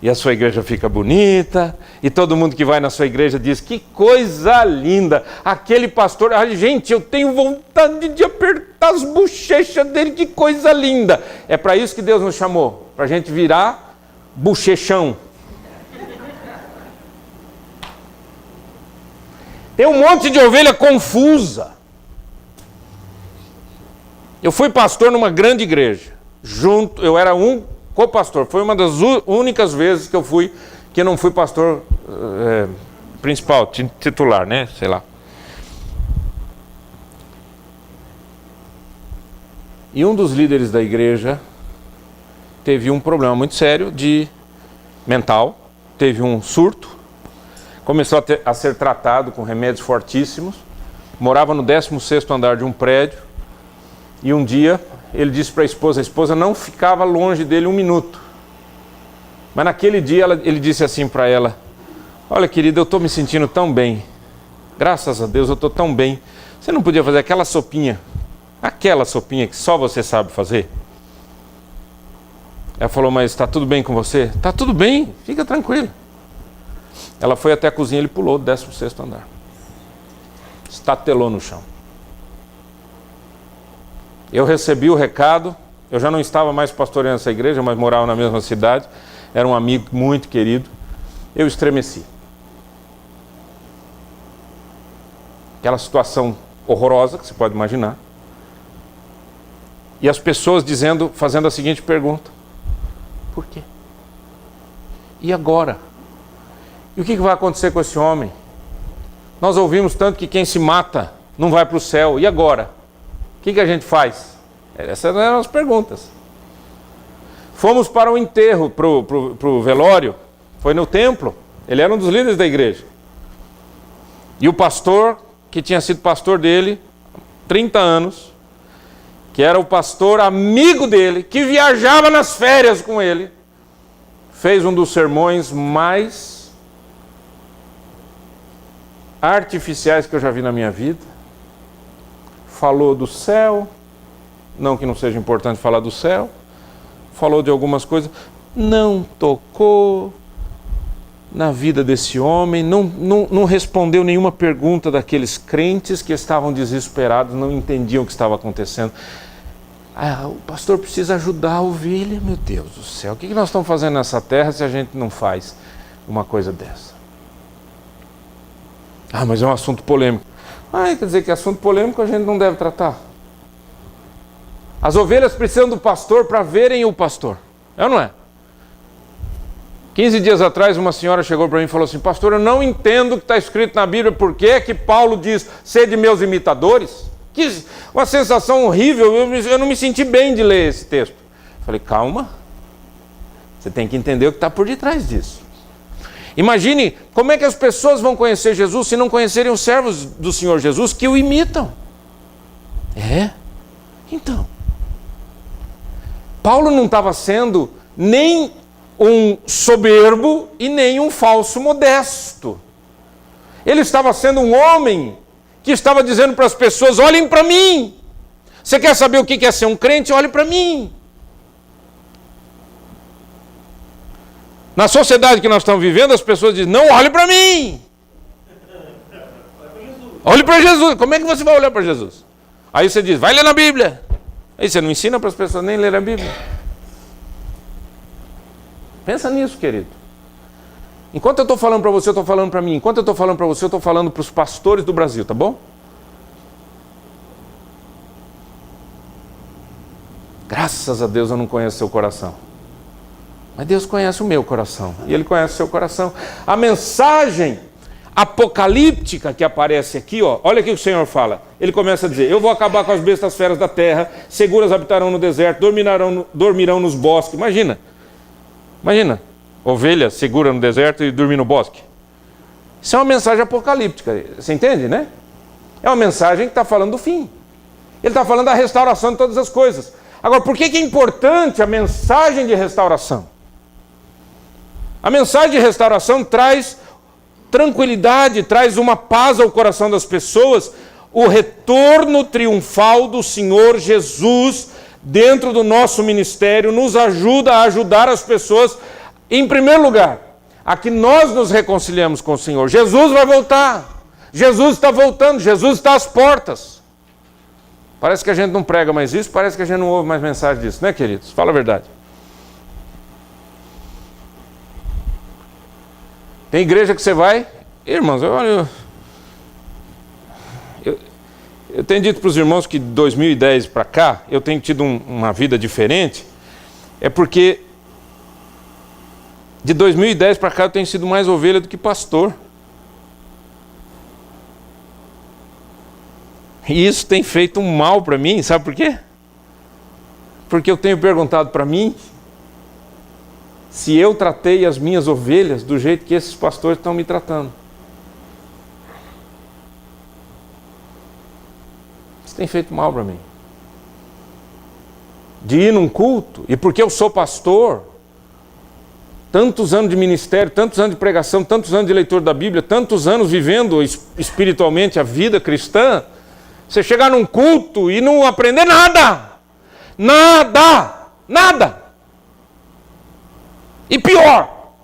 e a sua igreja fica bonita, e todo mundo que vai na sua igreja diz, que coisa linda, aquele pastor, gente, eu tenho vontade de apertar as bochechas dele, que coisa linda. É para isso que Deus nos chamou, para a gente virar bochechão. Tem um monte de ovelha confusa. Eu fui pastor numa grande igreja, eu era um co-pastor, foi uma das únicas vezes que eu não fui pastor principal, titular, né? Sei lá. E um dos líderes da igreja teve um problema muito sério mental, teve um surto, começou a ser tratado com remédios fortíssimos, morava no 16º andar de um prédio, e um dia ele disse para a esposa não ficava longe dele um minuto. Mas naquele dia ele disse assim para ela, olha querida, eu estou me sentindo tão bem, graças a Deus eu estou tão bem, você não podia fazer aquela sopinha que só você sabe fazer? Ela falou, mas está tudo bem com você? Está tudo bem, fica tranquilo. Ela foi até a cozinha, ele pulou do 16º andar, estatelou no chão. Eu recebi o recado, eu já não estava mais pastoreando essa igreja, mas morava na mesma cidade, era um amigo muito querido, eu estremeci. Aquela situação horrorosa que você pode imaginar. E as pessoas fazendo a seguinte pergunta, por quê? E agora? E o que vai acontecer com esse homem? Nós ouvimos tanto que quem se mata não vai para o céu, e agora? O que a gente faz? Essas eram as perguntas. Fomos para o enterro, para o velório, foi no templo, ele era um dos líderes da igreja. E o pastor, que tinha sido pastor dele, 30 anos, que era o pastor amigo dele, que viajava nas férias com ele, fez um dos sermões mais artificiais que eu já vi na minha vida. Falou do céu, não que não seja importante falar do céu, falou de algumas coisas, não tocou na vida desse homem, não respondeu nenhuma pergunta daqueles crentes que estavam desesperados, não entendiam o que estava acontecendo. O pastor precisa ajudar a ovelha, meu Deus do céu, o que nós estamos fazendo nessa terra se a gente não faz uma coisa dessa? Mas é um assunto polêmico. Quer dizer que assunto polêmico a gente não deve tratar. As ovelhas precisam do pastor para verem o pastor. É ou não é? 15 dias atrás uma senhora chegou para mim e falou assim, pastor, eu não entendo o que está escrito na Bíblia, por que que Paulo diz, sede meus imitadores? Que uma sensação horrível, eu não me senti bem de ler esse texto. Falei, calma, você tem que entender o que está por detrás disso. Imagine como é que as pessoas vão conhecer Jesus se não conhecerem os servos do Senhor Jesus que o imitam. Então, Paulo não estava sendo nem um soberbo e nem um falso modesto. Ele estava sendo um homem que estava dizendo para as pessoas, olhem para mim. Você quer saber o que é ser um crente? Olhe para mim. Na sociedade que nós estamos vivendo, as pessoas dizem, não olhe para mim. Olhe para Jesus. Como é que você vai olhar para Jesus? Aí você diz, vai ler na Bíblia. Aí você não ensina para as pessoas nem ler a Bíblia. Pensa nisso, querido. Enquanto eu estou falando para você, eu estou falando para mim. Enquanto eu estou falando para você, eu estou falando para os pastores do Brasil, tá bom? Graças a Deus eu não conheço seu coração. Mas Deus conhece o meu coração. E Ele conhece o seu coração. A mensagem apocalíptica que aparece aqui, ó, olha o que o Senhor fala. Ele começa a dizer: eu vou acabar com as bestas feras da terra, seguras habitarão no deserto, dormirão nos bosques. Imagina, ovelha segura no deserto e dormir no bosque. Isso é uma mensagem apocalíptica, você entende, né? É uma mensagem que está falando do fim. Ele está falando da restauração de todas as coisas. Agora, por que é importante a mensagem de restauração? A mensagem de restauração traz tranquilidade, traz uma paz ao coração das pessoas, o retorno triunfal do Senhor Jesus dentro do nosso ministério nos ajuda a ajudar as pessoas, em primeiro lugar, a que nós nos reconciliamos com o Senhor. Jesus vai voltar, Jesus está voltando, Jesus está às portas. Parece que a gente não prega mais isso, parece que a gente não ouve mais mensagem disso, né, queridos? Fala a verdade. Tem igreja que você vai, irmãos, eu tenho dito para os irmãos que de 2010 para cá, eu tenho tido uma vida diferente, é porque de 2010 para cá eu tenho sido mais ovelha do que pastor. E isso tem feito um mal para mim, sabe por quê? Porque eu tenho perguntado para mim se eu tratei as minhas ovelhas do jeito que esses pastores estão me tratando. Isso tem feito mal para mim. De ir num culto, e porque eu sou pastor, tantos anos de ministério, tantos anos de pregação, tantos anos de leitura da Bíblia, tantos anos vivendo espiritualmente a vida cristã, você chegar num culto e não aprender nada. Nada. E pior,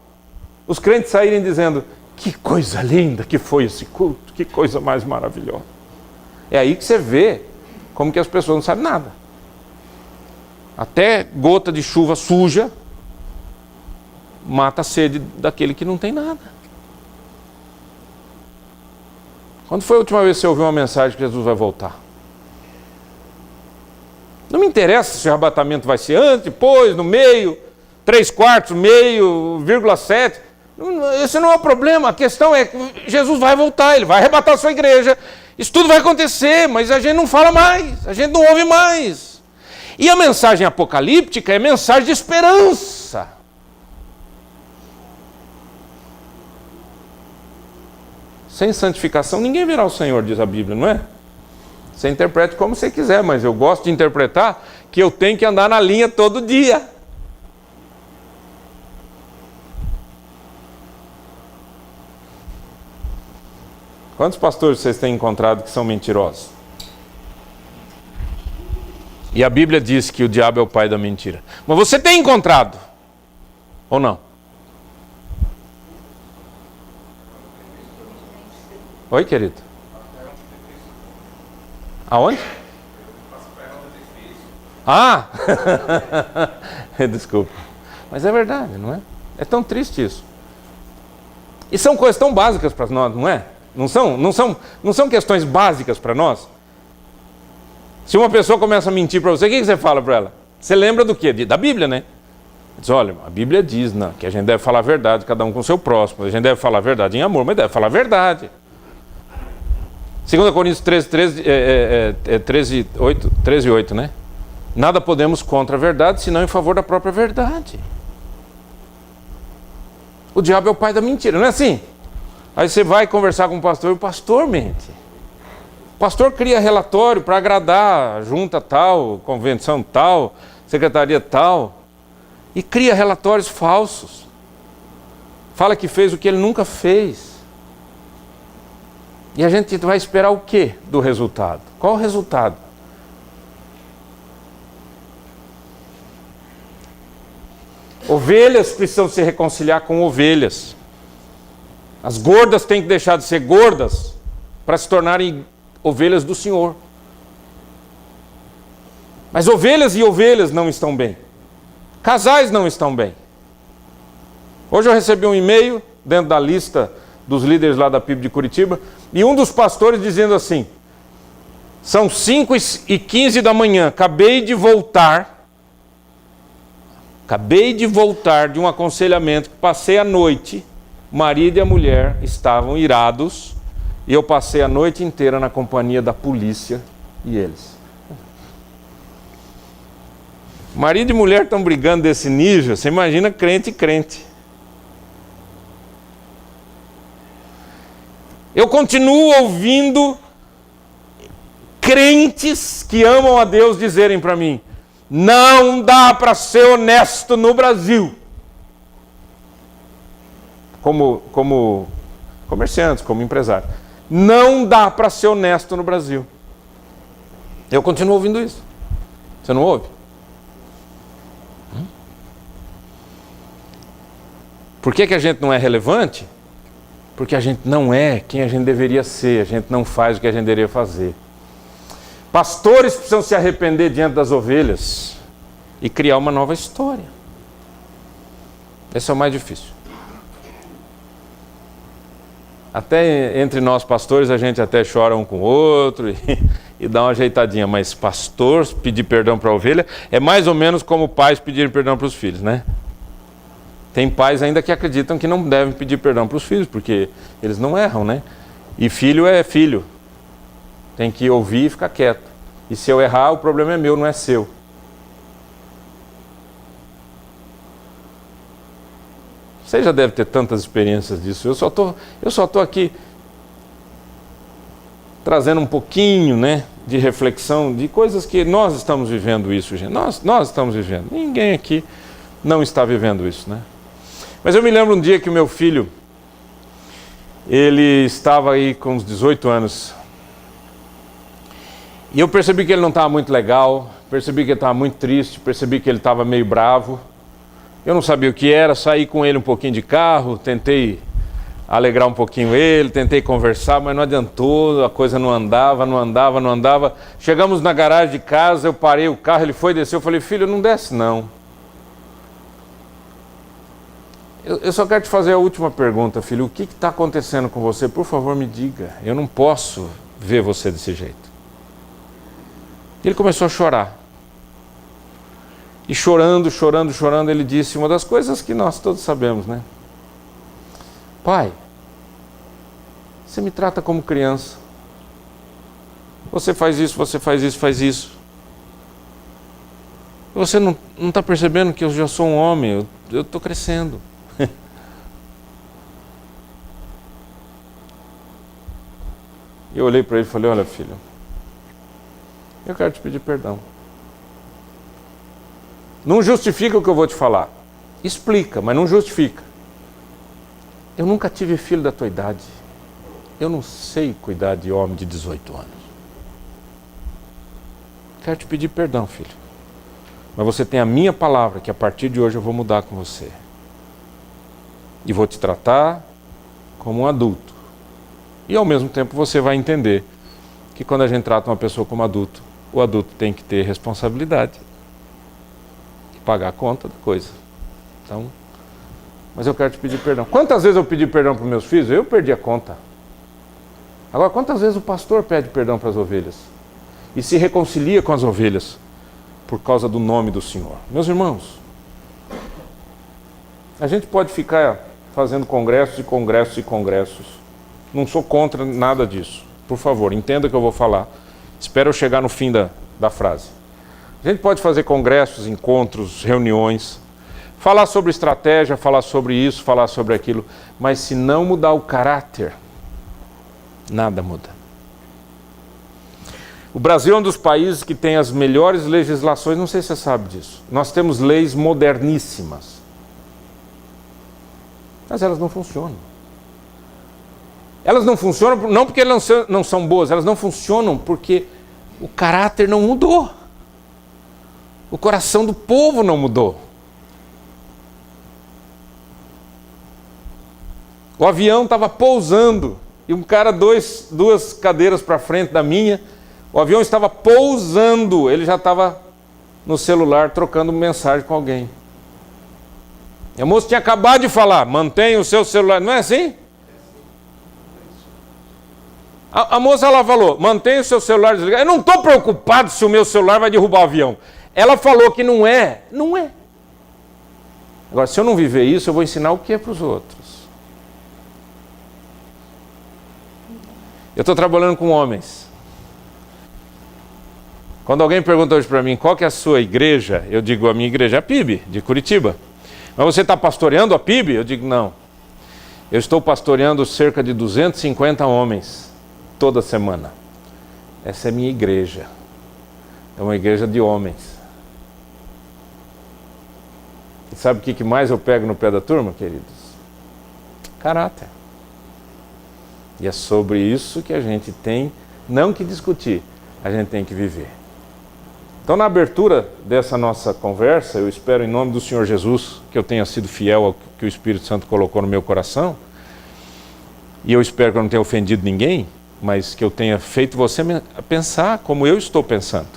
os crentes saírem dizendo: que coisa linda que foi esse culto, que coisa mais maravilhosa. É aí que você vê como que as pessoas não sabem nada. Até gota de chuva suja mata a sede daquele que não tem nada. Quando foi a última vez que você ouviu uma mensagem que Jesus vai voltar? Não me interessa se o arrebatamento vai ser antes, depois, no meio, 3/4, meio, 0,7. Esse não é o problema. A questão é que Jesus vai voltar, ele vai arrebatar a sua igreja. Isso tudo vai acontecer, mas a gente não fala mais, a gente não ouve mais. E a mensagem apocalíptica é mensagem de esperança. Sem santificação ninguém verá o Senhor, diz a Bíblia, não é? Você interprete como você quiser, mas eu gosto de interpretar que eu tenho que andar na linha todo dia. Quantos pastores vocês têm encontrado que são mentirosos? E a Bíblia diz que o diabo é o pai da mentira. Mas você tem encontrado? Ou não? Oi, querido? Aonde? Ah! Desculpa. Mas é verdade, não é? É tão triste isso. E são coisas tão básicas para nós, não é? Não são questões básicas para nós? Se uma pessoa começa a mentir para você, o que você fala para ela? Você lembra do quê? Da Bíblia, né? Diz: olha, a Bíblia diz que a gente deve falar a verdade, cada um com o seu próximo. A gente deve falar a verdade em amor, mas deve falar a verdade. 2 Coríntios 13:8, né? Nada podemos contra a verdade, senão em favor da própria verdade. O diabo é o pai da mentira, não é assim? Aí você vai conversar com o pastor e o pastor mente. O pastor cria relatório para agradar a junta tal, convenção tal, secretaria tal, e cria relatórios falsos. Fala que fez o que ele nunca fez. E a gente vai esperar o quê do resultado? Qual o resultado? Ovelhas precisam se reconciliar com ovelhas. As gordas têm que deixar de ser gordas para se tornarem ovelhas do Senhor. Mas ovelhas e ovelhas não estão bem. Casais não estão bem. Hoje eu recebi um e-mail dentro da lista dos líderes lá da PIB de Curitiba, e um dos pastores dizendo assim: são 5h15 da manhã, acabei de voltar de um aconselhamento que passei a noite O marido e a mulher estavam irados e eu passei a noite inteira na companhia da polícia e eles. Marido e mulher estão brigando desse nível, você imagina crente e crente. Eu continuo ouvindo crentes que amam a Deus dizerem para mim: não dá para ser honesto no Brasil. Como comerciantes, como empresário. Não dá para ser honesto no Brasil. Eu continuo ouvindo isso. Você não ouve? Por que a gente não é relevante? Porque a gente não é quem a gente deveria ser, a gente não faz o que a gente deveria fazer. Pastores precisam se arrepender diante das ovelhas e criar uma nova história. Esse é o mais difícil. Até entre nós pastores a gente até chora um com o outro e dá uma ajeitadinha, mas pastor pedir perdão para a ovelha é mais ou menos como pais pedirem perdão para os filhos, né? Tem pais ainda que acreditam que não devem pedir perdão para os filhos, porque eles não erram, né? E filho é filho. Tem que ouvir e ficar quieto. E se eu errar, o problema é meu, não é seu. Você já deve ter tantas experiências disso. Eu só tô aqui trazendo um pouquinho, né, de reflexão de coisas que nós estamos vivendo isso, gente. Nós estamos vivendo. Ninguém aqui não está vivendo isso, né? Mas eu me lembro um dia que o meu filho, ele estava aí com uns 18 anos. E eu percebi que ele não estava muito legal, percebi que ele estava muito triste, percebi que ele estava meio bravo. Eu não sabia o que era, saí com ele um pouquinho de carro, tentei alegrar um pouquinho ele, tentei conversar, mas não adiantou, a coisa não andava. Chegamos na garagem de casa, eu parei o carro, ele foi descer, eu falei: filho, não desce não. Eu só quero te fazer a última pergunta, filho. O que está acontecendo com você? Por favor, me diga. Eu não posso ver você desse jeito. Ele começou a chorar. E chorando, ele disse uma das coisas que nós todos sabemos, né? Pai, você me trata como criança. Você faz isso, faz isso. Você não está percebendo que eu já sou um homem, eu estou crescendo. Eu olhei para ele e falei: olha, filho, eu quero te pedir perdão. Não justifica o que eu vou te falar. Explica, mas não justifica. Eu nunca tive filho da tua idade. Eu não sei cuidar de homem de 18 anos. Quero te pedir perdão, filho. Mas você tem a minha palavra que a partir de hoje eu vou mudar com você. E vou te tratar como um adulto. E ao mesmo tempo você vai entender que quando a gente trata uma pessoa como adulto, o adulto tem que ter responsabilidade e pagar a conta da coisa. Então, mas eu quero te pedir perdão. Quantas vezes eu pedi perdão para os meus filhos? Eu perdi a conta. Agora, quantas vezes o pastor pede perdão para as ovelhas? E se reconcilia com as ovelhas por causa do nome do Senhor? Meus irmãos, a gente pode ficar fazendo congressos e congressos. Não sou contra nada disso. Por favor, entenda o que eu vou falar. Espero eu chegar no fim da frase. A gente pode fazer congressos, encontros, reuniões, falar sobre estratégia, falar sobre isso, falar sobre aquilo, mas se não mudar o caráter, nada muda. O Brasil é um dos países que tem as melhores legislações, não sei se você sabe disso. Nós temos leis moderníssimas, mas elas não funcionam. Elas não funcionam não porque elas não são boas, elas não funcionam porque o caráter não mudou. O coração do povo não mudou. O avião estava pousando e um cara duas cadeiras para frente da minha, o avião estava pousando, ele já estava no celular trocando mensagem com alguém. E a moça tinha acabado de falar: mantenha o seu celular, não é assim? A moça, ela falou: mantenha o seu celular desligado. Eu não estou preocupado se o meu celular vai derrubar o avião. Ela falou que não é. Não é. Agora, se eu não viver isso, eu vou ensinar o que para os outros? Eu estou trabalhando com homens. Quando alguém pergunta hoje para mim qual que é a sua igreja, eu digo a minha igreja é a PIB, de Curitiba. Mas você está pastoreando a PIB? Eu digo não. Eu estou pastoreando cerca de 250 homens toda semana. Essa é minha igreja. É uma igreja de homens. E sabe o que mais eu pego no pé da turma, queridos? Caráter. E é sobre isso que a gente tem, não que discutir, a gente tem que viver. Então, na abertura dessa nossa conversa, eu espero em nome do Senhor Jesus que eu tenha sido fiel ao que o Espírito Santo colocou no meu coração. E eu espero que eu não tenha ofendido ninguém, mas que eu tenha feito você pensar como eu estou pensando.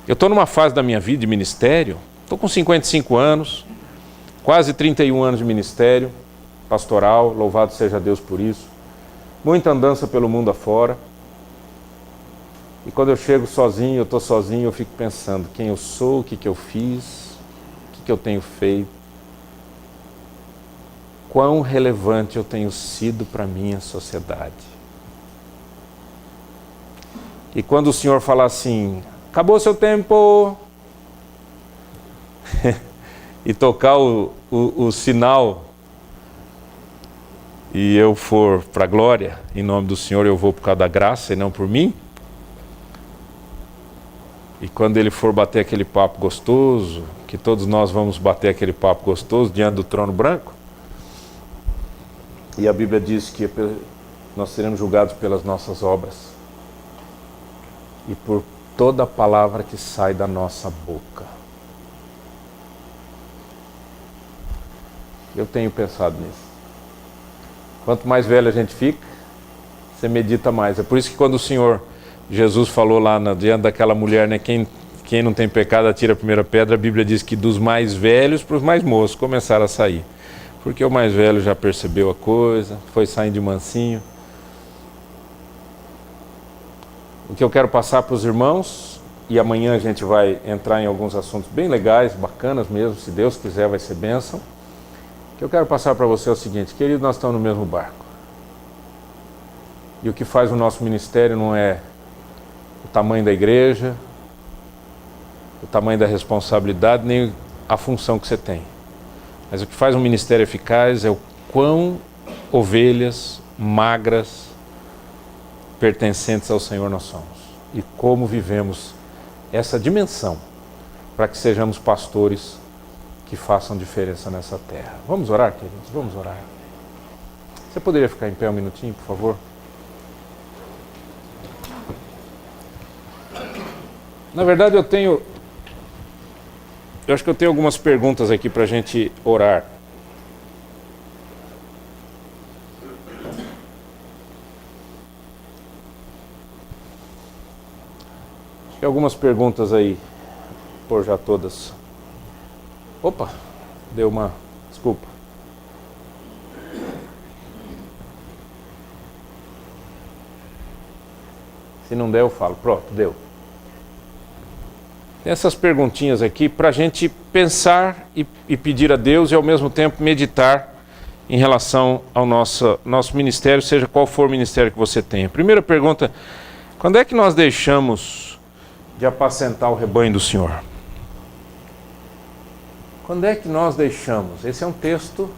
Eu estou numa fase da minha vida de ministério, estou com 55 anos, quase 31 anos de ministério pastoral, louvado seja Deus por isso. Muita andança pelo mundo afora. E quando eu chego sozinho, eu estou sozinho, eu fico pensando quem eu sou, o que eu fiz, o que eu tenho feito. Quão relevante eu tenho sido para a minha sociedade. E quando o Senhor fala assim, acabou seu tempo, e tocar o sinal, e eu for para a glória, em nome do Senhor eu vou por causa da graça e não por mim. E quando ele for bater aquele papo gostoso, que todos nós vamos bater aquele papo gostoso diante do trono branco, e a Bíblia diz que nós seremos julgados pelas nossas obras e por toda palavra que sai da nossa boca. Eu tenho pensado nisso. Quanto mais velho a gente fica, você medita mais. É por isso que quando o Senhor Jesus falou lá diante daquela mulher, né, quem não tem pecado atira a primeira pedra, a Bíblia diz que dos mais velhos para os mais moços começaram a sair. Porque o mais velho já percebeu a coisa, foi saindo de mansinho. O que eu quero passar para os irmãos, e amanhã a gente vai entrar em alguns assuntos bem legais, bacanas mesmo, se Deus quiser vai ser bênção. O que eu quero passar para você é o seguinte, querido, nós estamos no mesmo barco. E o que faz o nosso ministério não é o tamanho da igreja, o tamanho da responsabilidade, nem a função que você tem. Mas o que faz um ministério eficaz é o quão ovelhas magras pertencentes ao Senhor nós somos. E como vivemos essa dimensão para que sejamos pastores que façam diferença nessa terra. Vamos orar, queridos? Vamos orar. Você poderia ficar em pé um minutinho, por favor? Na verdade, eu acho que eu tenho algumas perguntas aqui para a gente orar. Acho que algumas perguntas aí, por já todas. Opa, deu uma... Desculpa. Se não der, eu falo. Pronto, deu. Tem essas perguntinhas aqui para a gente pensar e pedir a Deus e ao mesmo tempo meditar em relação ao nosso ministério, seja qual for o ministério que você tenha. Primeira pergunta, quando é que nós deixamos de apacentar o rebanho do Senhor? Quando é que nós deixamos? Esse é um texto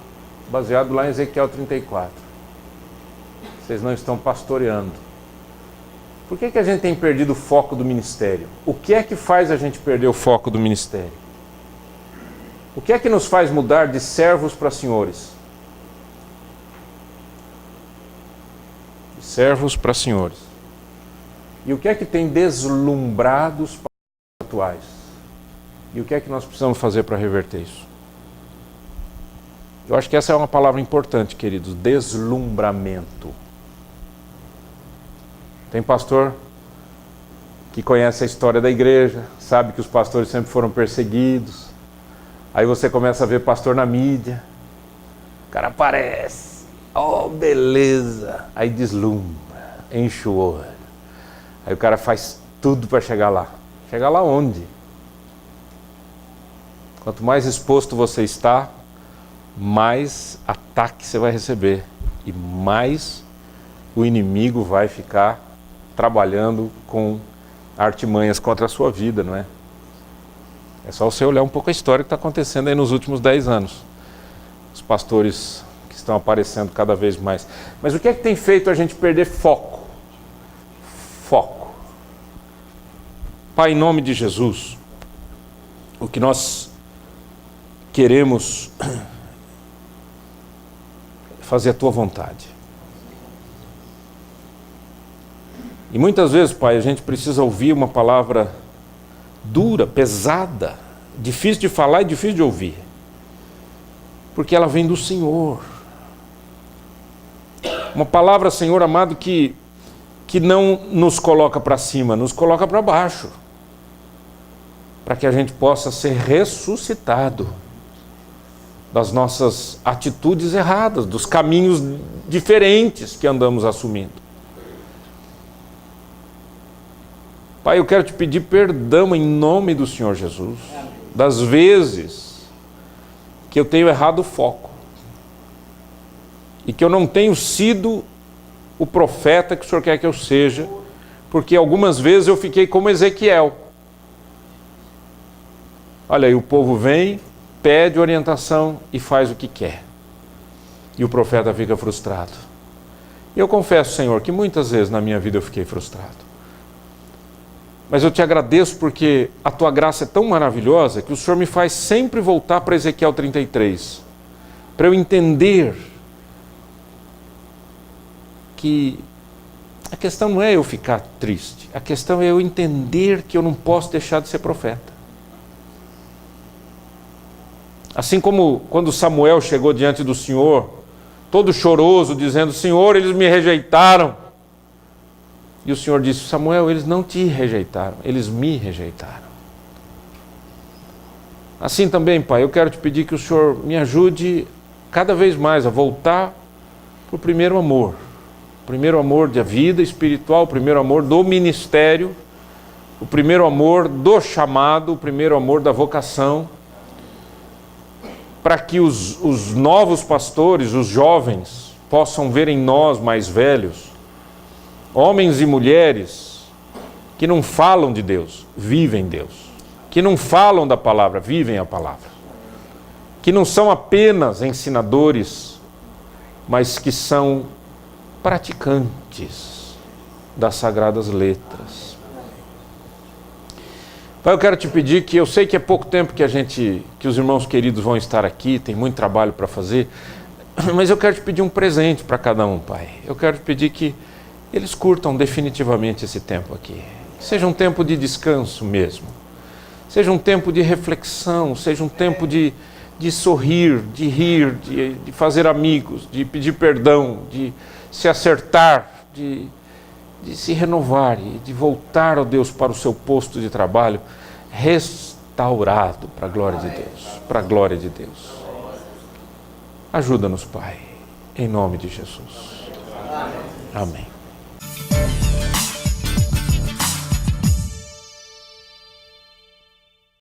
baseado lá em Ezequiel 34. Vocês não estão pastoreando. Por que a gente tem perdido o foco do ministério? O que é que faz a gente perder o foco do ministério? O que é que nos faz mudar de servos para senhores? De servos para senhores. E o que é que tem deslumbrado os pastores atuais? E o que é que nós precisamos fazer para reverter isso? Eu acho que essa é uma palavra importante, queridos. Deslumbramento. Tem pastor que conhece a história da igreja, sabe que os pastores sempre foram perseguidos. Aí você começa a ver pastor na mídia. O cara aparece. Oh, beleza. Aí deslumbra, enche o olho. Aí o cara faz tudo para chegar lá. Chegar lá onde? Quanto mais exposto você está, mais ataque você vai receber. E mais o inimigo vai ficar trabalhando com artimanhas contra a sua vida, não é? É só você olhar um pouco a história que está acontecendo aí nos últimos 10 anos. Os pastores que estão aparecendo cada vez mais. Mas o que é que tem feito a gente perder foco? Foco. Pai, em nome de Jesus, o que nós queremos é fazer a Tua vontade. E muitas vezes, Pai, a gente precisa ouvir uma palavra dura, pesada, difícil de falar e difícil de ouvir. Porque ela vem do Senhor. Uma palavra, Senhor amado, que não nos coloca para cima, nos coloca para baixo. Para que a gente possa ser ressuscitado das nossas atitudes erradas, dos caminhos diferentes que andamos assumindo. Pai, eu quero te pedir perdão em nome do Senhor Jesus, das vezes que eu tenho errado o foco e que eu não tenho sido o profeta que o Senhor quer que eu seja, porque algumas vezes eu fiquei como Ezequiel. Olha aí, o povo vem, pede orientação e faz o que quer. E o profeta fica frustrado. Eu confesso, Senhor, que muitas vezes na minha vida eu fiquei frustrado. Mas eu te agradeço porque a tua graça é tão maravilhosa que o Senhor me faz sempre voltar para Ezequiel 33, para eu entender que a questão não é eu ficar triste, a questão é eu entender que eu não posso deixar de ser profeta. Assim como quando Samuel chegou diante do Senhor, todo choroso, dizendo: Senhor, eles me rejeitaram. E o Senhor disse: Samuel, eles não te rejeitaram, eles me rejeitaram. Assim também, Pai, eu quero te pedir que o Senhor me ajude cada vez mais a voltar para o primeiro amor. O primeiro amor da vida espiritual, o primeiro amor do ministério, o primeiro amor do chamado, o primeiro amor da vocação, para que os novos pastores, os jovens, possam ver em nós mais velhos, homens e mulheres que não falam de Deus, vivem Deus. Que não falam da palavra, vivem a palavra. Que não são apenas ensinadores, mas que são praticantes das sagradas letras. Pai, eu quero te pedir que eu sei que é pouco tempo que os irmãos queridos vão estar aqui, tem muito trabalho para fazer, mas eu quero te pedir um presente para cada um, Pai. Eu quero te pedir que eles curtam definitivamente esse tempo aqui. Seja um tempo de descanso mesmo. Seja um tempo de reflexão, seja um tempo de sorrir, de rir, de fazer amigos, de pedir perdão, de se acertar, de se renovar e de voltar, ó Deus, para o seu posto de trabalho restaurado para a glória de Deus, para a glória de Deus. Ajuda-nos, Pai, em nome de Jesus. Amém.